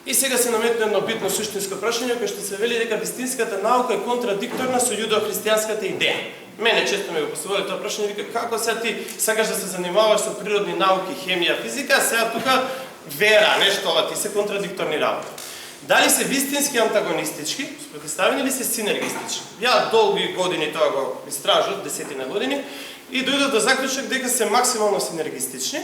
И сега се наметне едно битно суштинско прашање, кој што се вели дека вистинската наука е контрадикторна со јудео-христијанската идеја. Мене често ме го поставува тоа прашање, вика, како сега ти сакаш да се занимаваш со природни науки, хемија, физика, а сега тука вера, нешто, ова ти се контрадикторни работи. Дали се вистински антагонистички, спротивставени или се синергистични? Ја долги години тоа го истражував, десетина години, и дојдов до заклучок дека се максимално синергистични,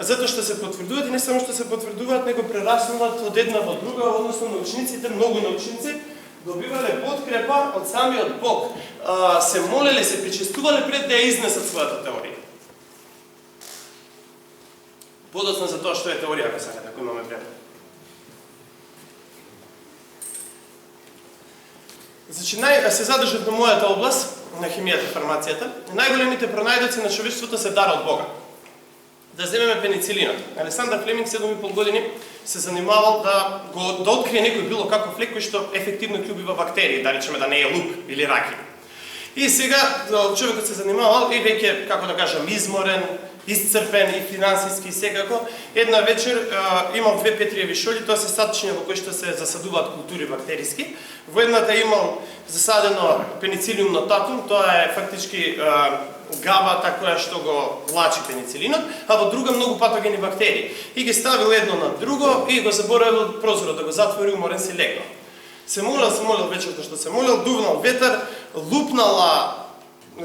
затоа што се потврдуваат и не само што се потврдуваат, него прераснуваат од една во друга, односно научниците, многу научници, добивале подкрепа од самиот Бог, се молеле, се причестувале пред да ја изнесат својата теорија. Подоцна за тоа што е теорија, ако сакате, ако имаме време. Значи, се задржат на мојата област, на хемијата и фармацијата, најголемите пронајдоци на човештвото се дар од Бога. Да земеме пеницилинот. Александар Флеминг 7,5 години се занимавал да открие некој било каков лек кој што ефективно ќе убива бактерии, да речеме да не е лук или раки. И сега човекот се занимавал и веќе, како да кажам, изморен, исцрпен и финансиски секако. Една вечер имал 2 петриеви шолји, тоа се садчиња во кои што се засадуваат култури бактериски. Во едната имал засадено пеницилиум нотатум, тоа е фактички габата која што го влачи пеницилинот, а во друга многу патогени бактерии. И ги ставил едно на друго и го заборавил прозорот да го затвори, уморен си легнал. Се молил вечерта што се молил, дувнал ветер, лупнала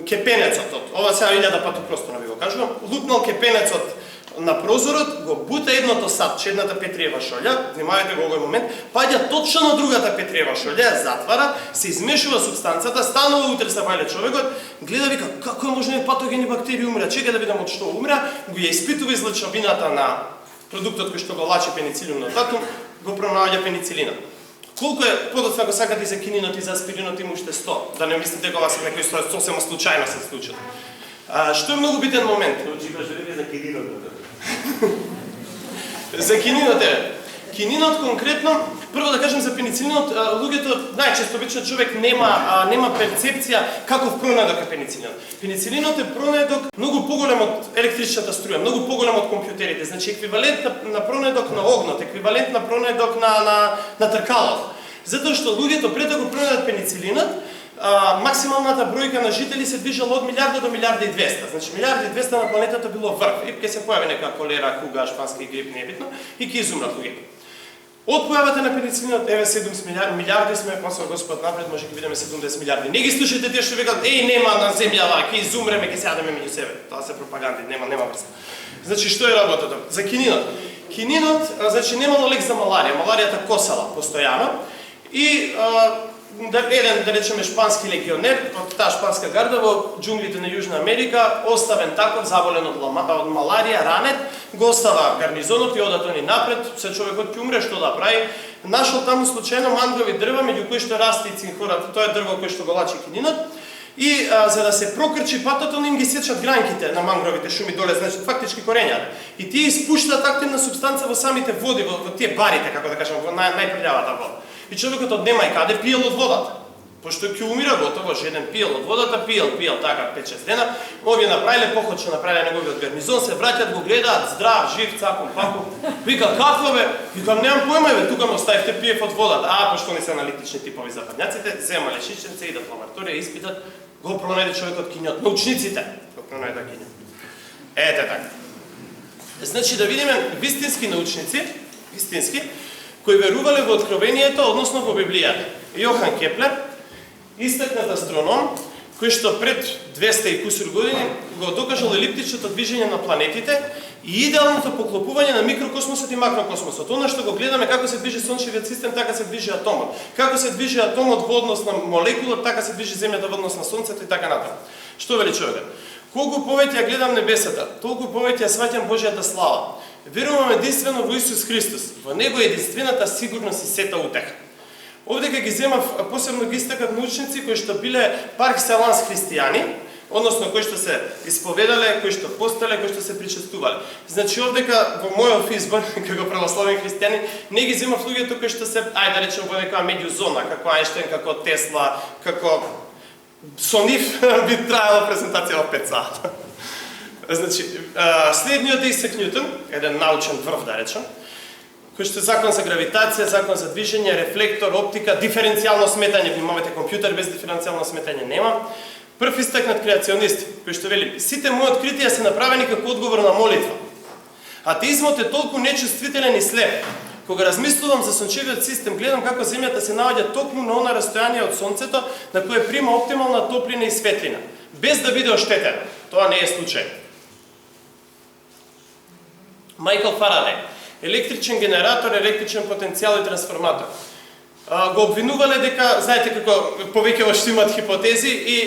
кепенецот, ова сега 1000 пати просто не ви го кажувам, лупнал кепенецот на прозорот, го бута едното сапче, едната петриева шолја, внимавајте го овој момент, паѓа точно на другата петриева шолја, затвара, се измешува супстанцата, станува утре се вајле човекот, гледа вика како е можни патогени бактерии умреа, чека да видам од што умреа, го ја испитува излучавината на продуктот кој што го лачи пеницилинот атом, го пронаоѓа пеницилина. Колку е подоцна го сакате за кининот и за аспиринот има уште 100, да не мислите дека ова се некои сосема случајно се случат. Што е многу битен момент? За кининот. За кининот е. Кининот конкретно, прво да кажем за пеницилинот, луѓето најчесто обично човек нема перцепција каков пронадок е пеницилинот. Пеницилинот е пронадок многу поголем од електричната струја, многу поголем од компјутерите, значи еквивалент на пронадок на огнот, еквивалент на пронадок на тркалот. Затоа што луѓето пред да го пронадат пеницилинот, максималната бројка на жители се движала од 1000 до 1200. Значи 1200 на планетата било врв. И ќе се појави нека колера, куга, шпански грип, не е битно, и ќе изумрат луѓето. Од појавата на пеницилинот, еве 7 милиарди сме, после Господ напред, може ќе видиме 70 милиарди. Не ги слушате тие што викаат, нема на земјава, ќе изумреме, ќе сядеме меѓу себе. Тоа се пропаганди, нема врска. Значи што е работата? За кининот. Кининот, значи немало лек за маларија. Маларијата косала постојано и еден, да речеме, шпански легионер од таа шпанска гарда во џунглите на Јужна Америка, оставен таков, заболен од маларија, ранет, го остава гарнизонот и одат они напред, се човекот ќе умре, што да прави. Нашол таму случајно мангрови дрва, меѓу кои што расте и цинхорат, тоа е дрво кој што го лачи кининот. И за да се прокрчи патот, они им ги сечат гранките на мангровите шуми доле, значи фактички корењата. И тие испуштаат активна супстанца во самите води, во тие барите, како да кажам, во најпрљавата вода. И човекот од нема и каде пиел од водата. Пошто ќе умира готово, жеден пиел од водата, пиел така 5-6 дена. Овие направиле поход што направиле неговиот гарнизон, се враќаат, го гледаат, здрав, жив, цаком, паком. Вика какво бе? Викам немам појма бе, тука ме оставивте пиев од водата. Пошто не се аналитични типови западњаците, земале шишенце, идат во лабораторија, испитат, го пронајде човекот кинјот. Научниците го пронајде кинјот. Ете така. Значи да видиме вистински научници, кои верувале во откровението, односно во Библијата. Јохан Кеплер, истакнат астроном, кој што пред 200 и кусур години го докажал елиптичното движење на планетите и идеалното поклопување на микрокосмосот и макрокосмосот. Она што го гледаме како се движи сончевиот систем, така се движи атомот. Како се движи атомот во однос на молекулот, така се движи земјата во однос на сонцето и така натаму. Што вели човекот? Колку повеќе ја гледам небесата, толку повеќе ја сваќам Божјата слава. Верувам единствено во Исус Христос. Во него е единствената сигурност и сета утеха. Овдека ги земав, посебно ги истакат научници кои што биле пар екселанс христијани, односно кои што се исповедале, кои што постеле, кои што се причестувале. Значи овдека во мојот избор како православен христијанин не ги земав луѓето кои што се, да речем, во некоја меѓузона, како Ајнштајн, како Тесла, како со нив би траела презентација во 5 сата. Значи, следниот е Исак Њутон, еден научен врв, да речем, кој што е закон за гравитација, закон за движење, рефлектор, оптика, диференцијално сметање, внимавајте, компјутер без диференцијално сметање нема. Прв истакнат креационист, кој што вели, сите мои откритија се направени како одговор на молитва. Атеизмот е толку нечувствителен и слеп. Кога размислувам за сончевиот систем, гледам како земјата се наоѓа токму на она растојание од сонцето на кое прима оптимална топлина и светлина, без да биде оштетена. Тоа не е случај. Майкл Фарадеј, електричен генератор, електричен потенцијал и трансформатор. Го обвинувале дека, знаете како повеќе што имаат хипотези и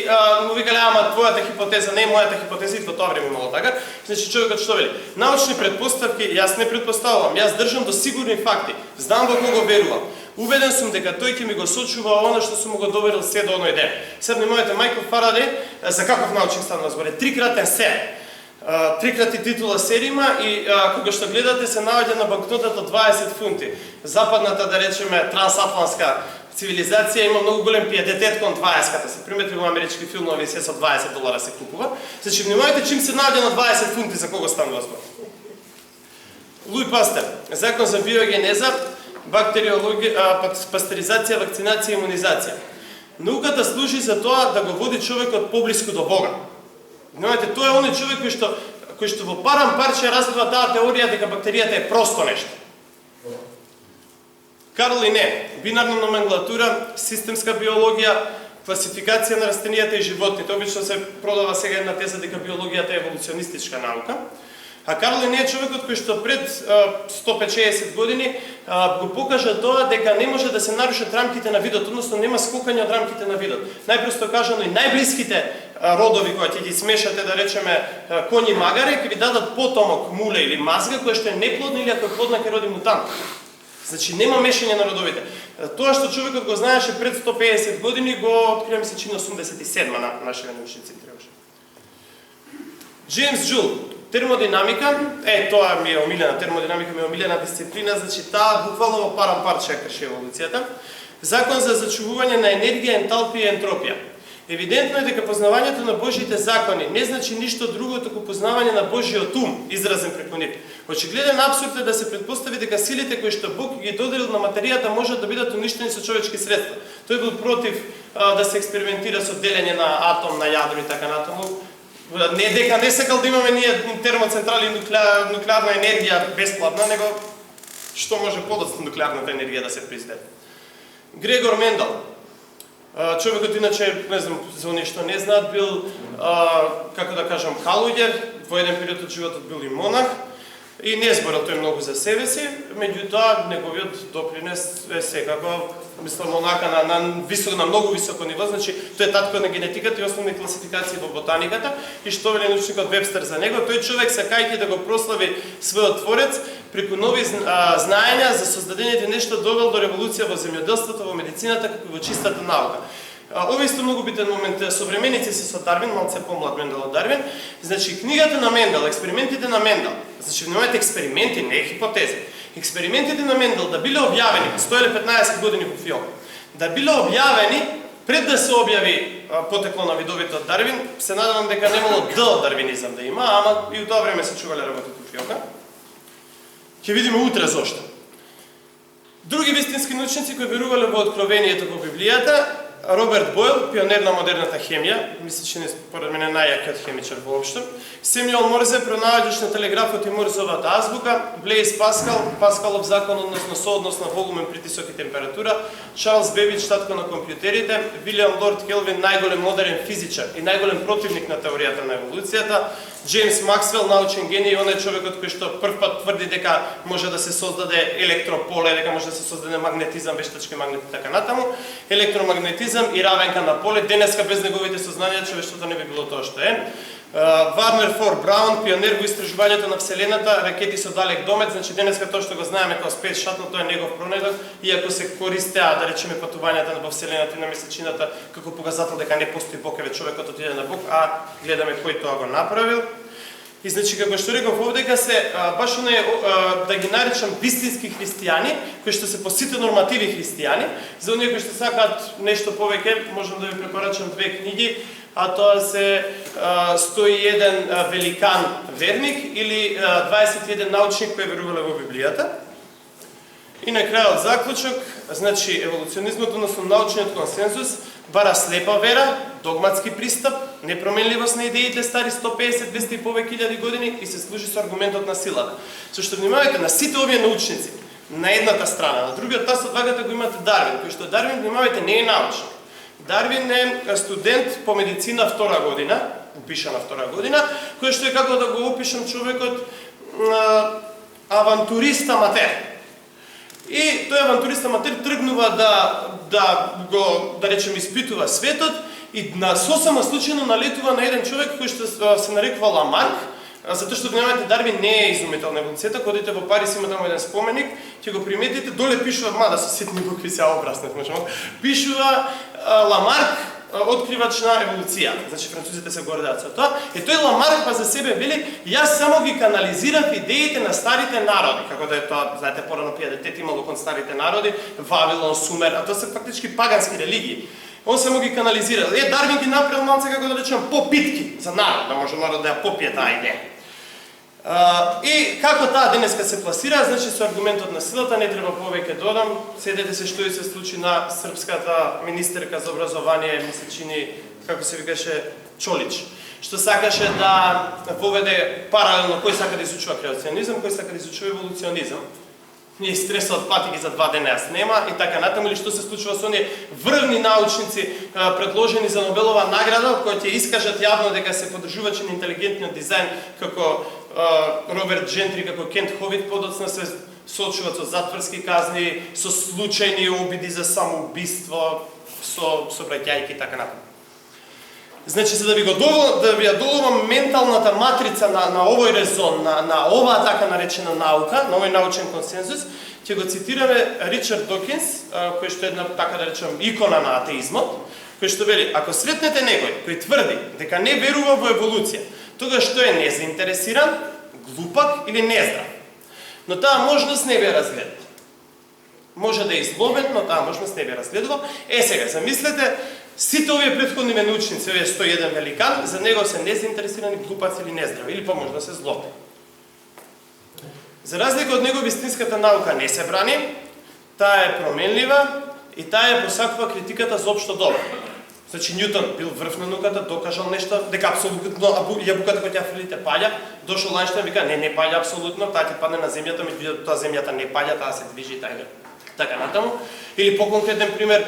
му викале, твојата хипотеза не е мојата хипотеза, и во тоа време имало така. Значи човекот што вели? Научни предпоставки, јас не предпоставувам, јас држам до сигурни факти, знам во кого верувам. Убеден сум дека тој ќе ми го сочува она што сум го доверил се до оној ден. Сега внимавајте, Майкл Фарадеј, за каков научник станува збор? Трикратен се. Трикрати титула се има и кога што гледате се наоѓа на банкнотата 20 фунти. Западната, да речеме, трансатлантска цивилизација има многу голем пиететет кон 20-ката. Се примети во амерички филмови се со $20 се купува. Значи внимавајте чим се наоѓа на 20 фунти за кого станува збор. Луи Пастер, закон за биогенеза, бактериологија, пастеризација, вакцинација, имунизација. Науката служи за тоа да го води човекот поблиску до Бога. Знаете, тој е оној човек кој што во парам парче развива таа теорија дека бактеријата е просто нешто. Карл Лине, бинарна номенклатура, системска биологија, класификација на растенијата и животните. Обично се продава сега една теза дека биологијата е еволуционистичка наука. А Карл Лине е човекот кој што пред 150 години го покажа тоа дека не може да се нарушат рамките на видот, односно нема скокање од рамките на видот. Најпросто кажано, и најблиските родови кои ќе ги смешате, да речеме коњи магаре, ќе ви дадат потомок муле или мазга која што е неплодна или ако е плодна ќе роди мутант. Значи нема мешање на родовите. Тоа што човекот го знаеше пред 150 години го открива се чин 87 на нашите научници требаше. Джеймс Джул, термодинамика, тоа ми е омилена, термодинамика ми е омилена дисциплина, значи таа буквално во парам парче крши еволуцијата. Закон за зачувување на енергија, енталпија и ентропија. Евидентно е дека познавањето на Божите закони не значи ништо друго туку познавање на Божиот ум, изразен преку нив. Очигледен апсурд е да се предпостави дека силите кои што Бог ги доделил на материјата можат да бидат уништени со човечки средства. Тој бил против да се експериментира со делење на атом, на јадро и така натаму. Не дека не сакал да имаме ние термоцентрали и нуклеарна енергија бесплатна, него што може подоцна нуклеарната енергија да се произведе. Грегор Мендел, човекот иначе, не знам, за оние што не знаат, бил, како да кажам, халуѓер, во еден период од животот бил и монах, и не зборал тој многу за себе си, меѓутоа неговиот допринес е секако, мислам, онака на многу високо ниво, значи тој е татко на генетиката и основни класификации во ботаниката, и што вели научникот Вебстер за него, тој човек сакајќи да го прослави својот творец, преку нови знаења за создадените нешто довел до револуција во земјоделството, во медицината, како и во чистата наука. Ова исто многу битен момент, современици се со Дарвин, малце помлад Мендел од Дарвин. Значи книгата на Мендел, експериментите на Мендел, значи внимавајте, експерименти, не хипотези. Експериментите на Мендел да биле објавени 100 или 15 години во филм, да биле објавени пред да се објави потекло на видовите од Дарвин, се надевам дека немало Д од дарвинизам да има, ама и у тоа време се чувале работите во филма. Ќе видиме утре зошто. Други вистински научници кои верувале во откровението во Библијата, Роберт Бойл, пионер на модерната хемија, мисли че според мене најјакиот хемичар воопшто. Семјуел Морзе, пронаоѓач на телеграфот и Морзовата азбука. Блеис Паскал, Паскалов закон односно сооднос на волумен, притисок и температура. Чарлс Бебич, татко на компјутерите. Вилијам Лорд Келвин, најголем модерен физичар и најголем противник на теоријата на еволуцијата. Джеймс Максвел, научен гений, он е човекот кој што првпат тврди дека може да се создаде електрополе, дека може да се создаде магнетизам, вештачки магнет и така натаму. Електромагнетизам и равенка на поле. Денеска без неговите сознања човештвото не би било тоа што е. Варнер Фор Браун, пионер во истражувањето на Вселената, ракети со далек домет, значи денеска тоа што го знаеме како Space Shuttle, тоа е негов пронедок, иако се користеа, да речеме, патувањата во Вселената и на месечината како показател дека не постои Бог, еве човекот отиде на Бог, а гледаме кој тоа го направил. И значи, како што реков овдека се, баш оние, да ги наречам вистински христијани, кои што се по сите нормативи христијани, за оние кои што сакаат нешто повеќе, можам да ви препорачам две книги, а тоа се 101 великан верник или 21 научник кои верувале во Библијата. И на крајот заклучок, значи еволуционизмот, односно научниот консензус, бара слепа вера, догматски пристап, непроменливост на идеите стари 150, 200 и повеќе илјади години и се служи со аргументот на силата. Зашто внимавајте, на сите овие научници, на едната страна, на другиот таз од вагата го имате Дарвин, кој што Дарвин, внимавајте, не е научник. Дарвин е студент по медицина втора година, упишана втора година, кој што е, како да го опишам, човекот авантурист аматер. И тој авантурист аматер тргнува да речем, испитува светот и на сосема случајно налетува на еден човек кој што се нарекува Ламарк, затоа што внимавајте, Дарвин не е изумител на еволуцијата, кодите во Париз има таму еден споменик, ќе го приметите, доле пишува, мада со ситни букви се обраснат, можеме, пишува Ламарк, откривач на еволуција. Значи французите се гордеат со тоа. И тој Ламарк па за себе вели, јас само ги канализирав идеите на старите народи, како да е тоа, знаете, порано пиетет имало кон старите народи, Вавилон, Сумер, а тоа се фактички пагански религии. Он само ги канализирал. Дарвин ги направил малце, како да речем, попитки за народ, да може народ да ја попие таа идеја. И како таа денеска се пласира, значи со аргументот на силата, не треба повеќе додам, седете се што и се случи на српската министерка за образование, ми се чини, како се викаше, Чолич, што сакаше да поведе паралелно кој сака да изучува креационизам, кој сака да изучува еволуционизам. не стресот пати ги за 2 дена ја снема и така натаму, или што се случува со оние врвни научници предложени за Нобелова награда, кои ќе искажат јавно дека се поддржувачи на интелигентниот дизајн, како Роберт Джентри, како Кент Ховит, подоцна се соочуваат со затворски казни, со случајни обиди за самоубиство, со браќајки и така натаму. Значи, за да ви ја доловам менталната матрица на овој резон, на оваа така наречена наука, на овој научен консензус, ќе го цитираме Ричард Докинс, кој што е една, така да речем, икона на атеизмот, кој што вели, ако сретнете некој кој тврди дека не верува во еволуција, тогаш што е незаинтересиран, глупак или нездрав. Но таа можност не би ја разгледал. Може да е изловен, но таа можност не би ја разгледал. Сега, замислете, сите овие претходни научници, овие 101 великан, за него се незаинтересирани, глупаци или нездрави, или може да се злобни. За разлика од него, вистинската наука не се брани, таа е променлива и таа е посакува критиката за општо добро. Значи, Њутон бил врв на науката, докажал нешто, дека апсолутно јабуката која ќе фрлите паѓа, дошол Ајнштајн вика, не паѓа апсолутно, таа ќе падне на земјата, меѓутоа таа земјата не паѓа, таа се движи така натаму. Или по-конкретен пример,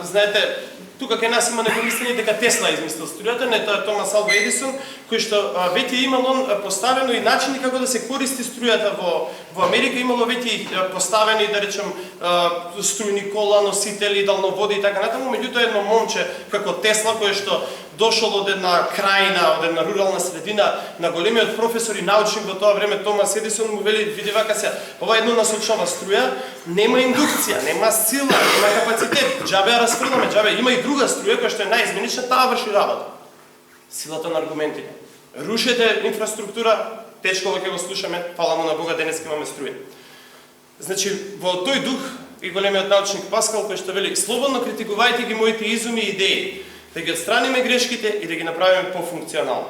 знаете, тука кај нас има некои мислени дека Тесла измислил струјата, не, тоа е Томас Алва Едисон, кој што веќе имало поставено и начини како да се користи струјата во Америка, имало веќе поставени, да речем, струјни кола, носители, далноводи и така натаму, меѓутоа едно момче како Тесла, кој што дошол од една крајна, од една рурална средина, на големиот професор и научник во тоа време Томас Едисон му вели, види вака се, ова еднонасочнава струја, нема индукција, нема сила, нема капацитет, џабе ја расфрламе, џабе има и друга струја која што е најизменична, таа врши работа. Силата на аргументите. Рушете инфраструктура, течково ќе го слушаме, фала му на Бога, денес имаме струја. Значи, во тој дух и големиот научник Паскал кој што вели, слободно критикувајте ги моите изуми и идеи, да ги отстраниме грешките и да ги направиме пофункционално.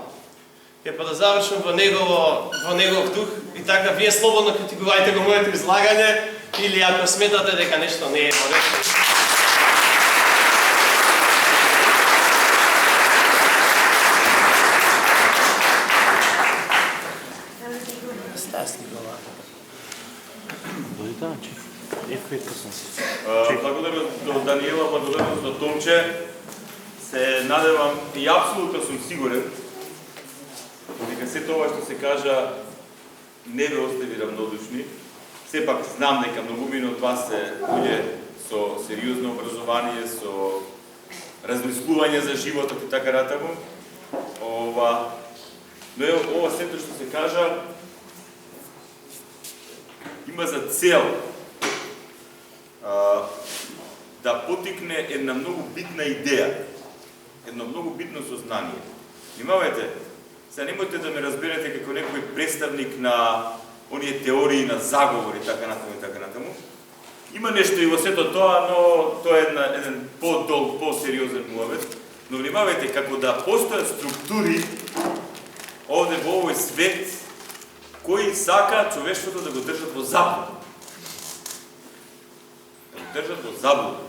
Па да завршам во негов дух и така, вие слободно критикувајте го моето излагање или ако сметате дека нешто не е во ред. Благодарам до Даниела, благодарам до Томче. Се надевам и апсолутно сум сигурен дека се тоа што се кажа не ве остави равнодушни. Сепак знам дека многумина од вас се луѓе со сериозно образование, со размислување за животот и така натаму. Но ова сето што се кажа има за цел да потикне една многу битна идеја, едно многу битно сознание. Внимавајте, сега немојте да ме разберете како некој представник на оние теории на заговори, така натаму. Има нешто и во сето тоа, но тоа е еден по-долг, по-сериозен муавет. Но внимавајте, како да постојат структури овде во овој свет кои сака човештвото да го држат во заблуда. Да го држат во заблуда.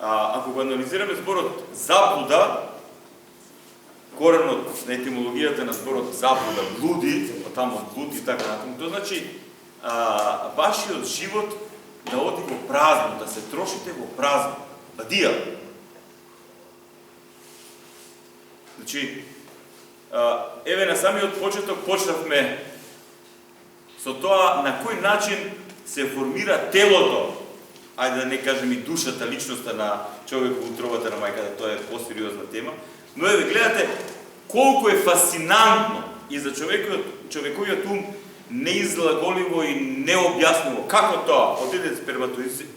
Ако го анализираме зборот заблуда, коренот на етимологијата на зборот заблуда, блуди, таму блуд и така натаму, тоа значи вашиот живот да оди во празно, да се трошите во празно, бадија. Значи, еве на самиот почеток почнавме со тоа на кој начин се формира телото, ајде да не кажем и душата, личноста на човек во утробата на мајката, тоа е посериозна тема, но еве гледате колку е фасцинантно и за човековиот ум неизлаголиво и необјаснливо како тоа од еден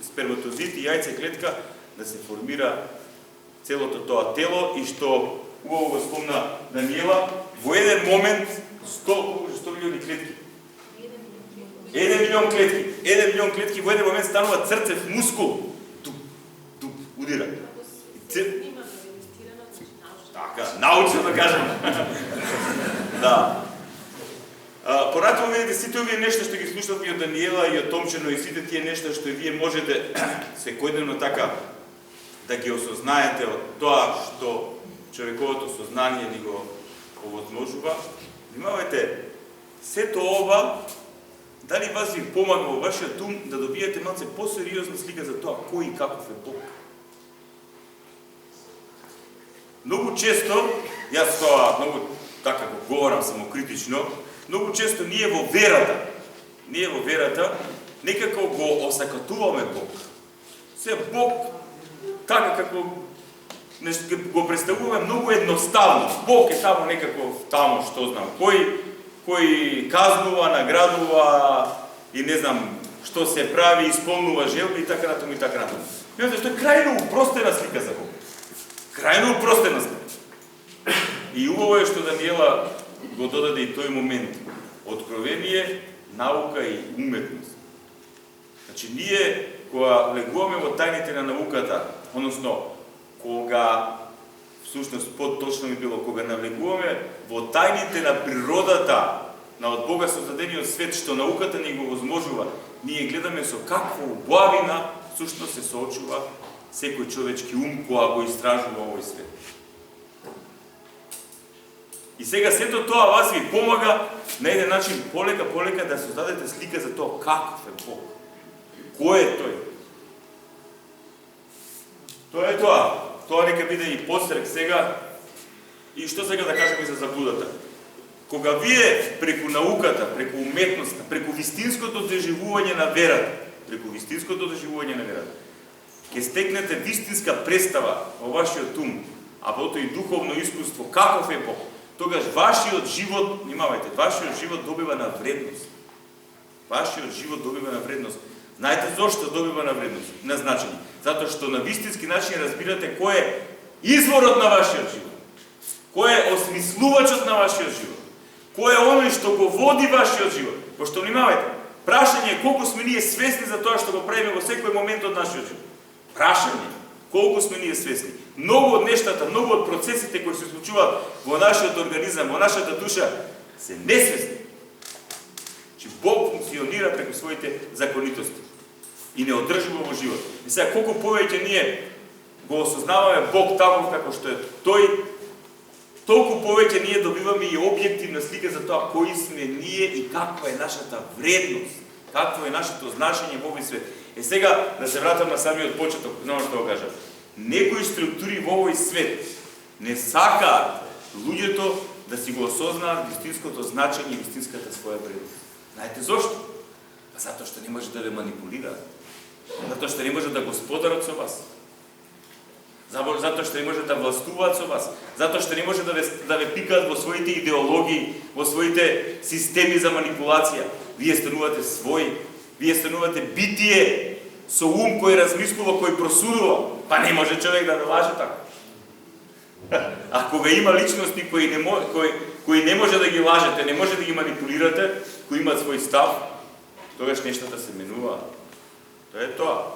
сперматозит и јајце-клетка да се формира целото тоа тело и што убаво го спомна Даниела, во еден момент 100 милиони клетки. 1 милион клетки. 1 милион клетки во еден момент станува црцев мускул. Туп, удира. Така, научно да кажем. Да. Понатаму видите сите овие нешта што ги слушнавме и од Даниела и од Томчено и сите тие нешта што и вие можете секојдневно така да ги осознаете од тоа што човековото сознание ни го овозможува. Внимавајте, сето ова Дали вас ви помага во вашиот ум да добиете малце посериозна слика за тоа кој и каков е Бог? Многу често, јас тоа многу така го говорам самокритично, многу често ние во верата, некако го осакатуваме Бог. Се Бог така како го представуваме многу едноставно. Бог е само некако тамо, што знам, кој казнува, наградува и не знам што се прави, исполнува желби и така натаму и така натаму. Меѓутоа, што е крајно упростена слика за Бог. Крајно упростена слика. И убаво е што Даниела го додаде и тој момент. Откровение, наука и уметност. Значи, ние, кога влегуваме во тајните на науката, односно, кога, всушност, по-точно би било, кога навлегуваме во тајните на природата, на од Бога создадениот свет, што науката ни го возможува, ние гледаме со каква убавина, всушност, се соочува секој човечки ум, кога го истражува овој свет. И сега сето тоа вас ви помага на еден начин полека да создадете слика за тоа каков е Бог. Кој е тој? Тоа е тоа. Тоа нека биде и пострек сега. И што сега да кажеме за заблудата? Кога вие преку науката, преку уметноста, преку вистинското доживување на верата, ќе стекнете вистинска представа во вашиот ум, а потоа и духовно искуство каков е Бог, тогаш вашиот живот, внимавајте, вашиот живот добива на вредност. Знаете зошто добива на вредност, на значење? Затоа што на вистински начин разбирате кој е изворот на вашиот живот, кој е осмислувачот на вашиот живот, кој е оној што го води вашиот живот. Пошто внимавајте, прашање е колку сме ние свесни за тоа што го правиме во секој момент од нашиот живот. Прашање, колку сме ние свесни. Многу од нештата, многу од процесите кои се случуваат во нашиот организам, во нашата душа, се несвесни. Че Бог функционира преку своите законитости и не одржува во живот. И сега, колку повеќе ние го осознаваме Бог таков како што е Тој, толку повеќе ние добиваме и објективна слика за тоа кои сме ние и каква е нашата вредност, какво е нашето значење во овој свет. Сега да се вратам на самиот почеток, знам што го кажам. Некои структури во овој свет не сакаат луѓето да си го осознаат вистинското значење и вистинската своја вредност. Знаете зошто? Затоа што не може да ве манипулираат. Затоа што не може да господарат со вас. Затоа што не може да властуваат со вас. Затоа што не може да ве пикаат во своите идеологии, во своите системи за манипулација. Вие станувате свој, вие станувате битие со ум кој размислува, кој просудува. Па не може човек да ве лаже така. А кога има личности кои не може да ги лажете, не може да ги манипулирате, кои имаат свој став, тогаш нештата се менуваат. Тоа е тоа.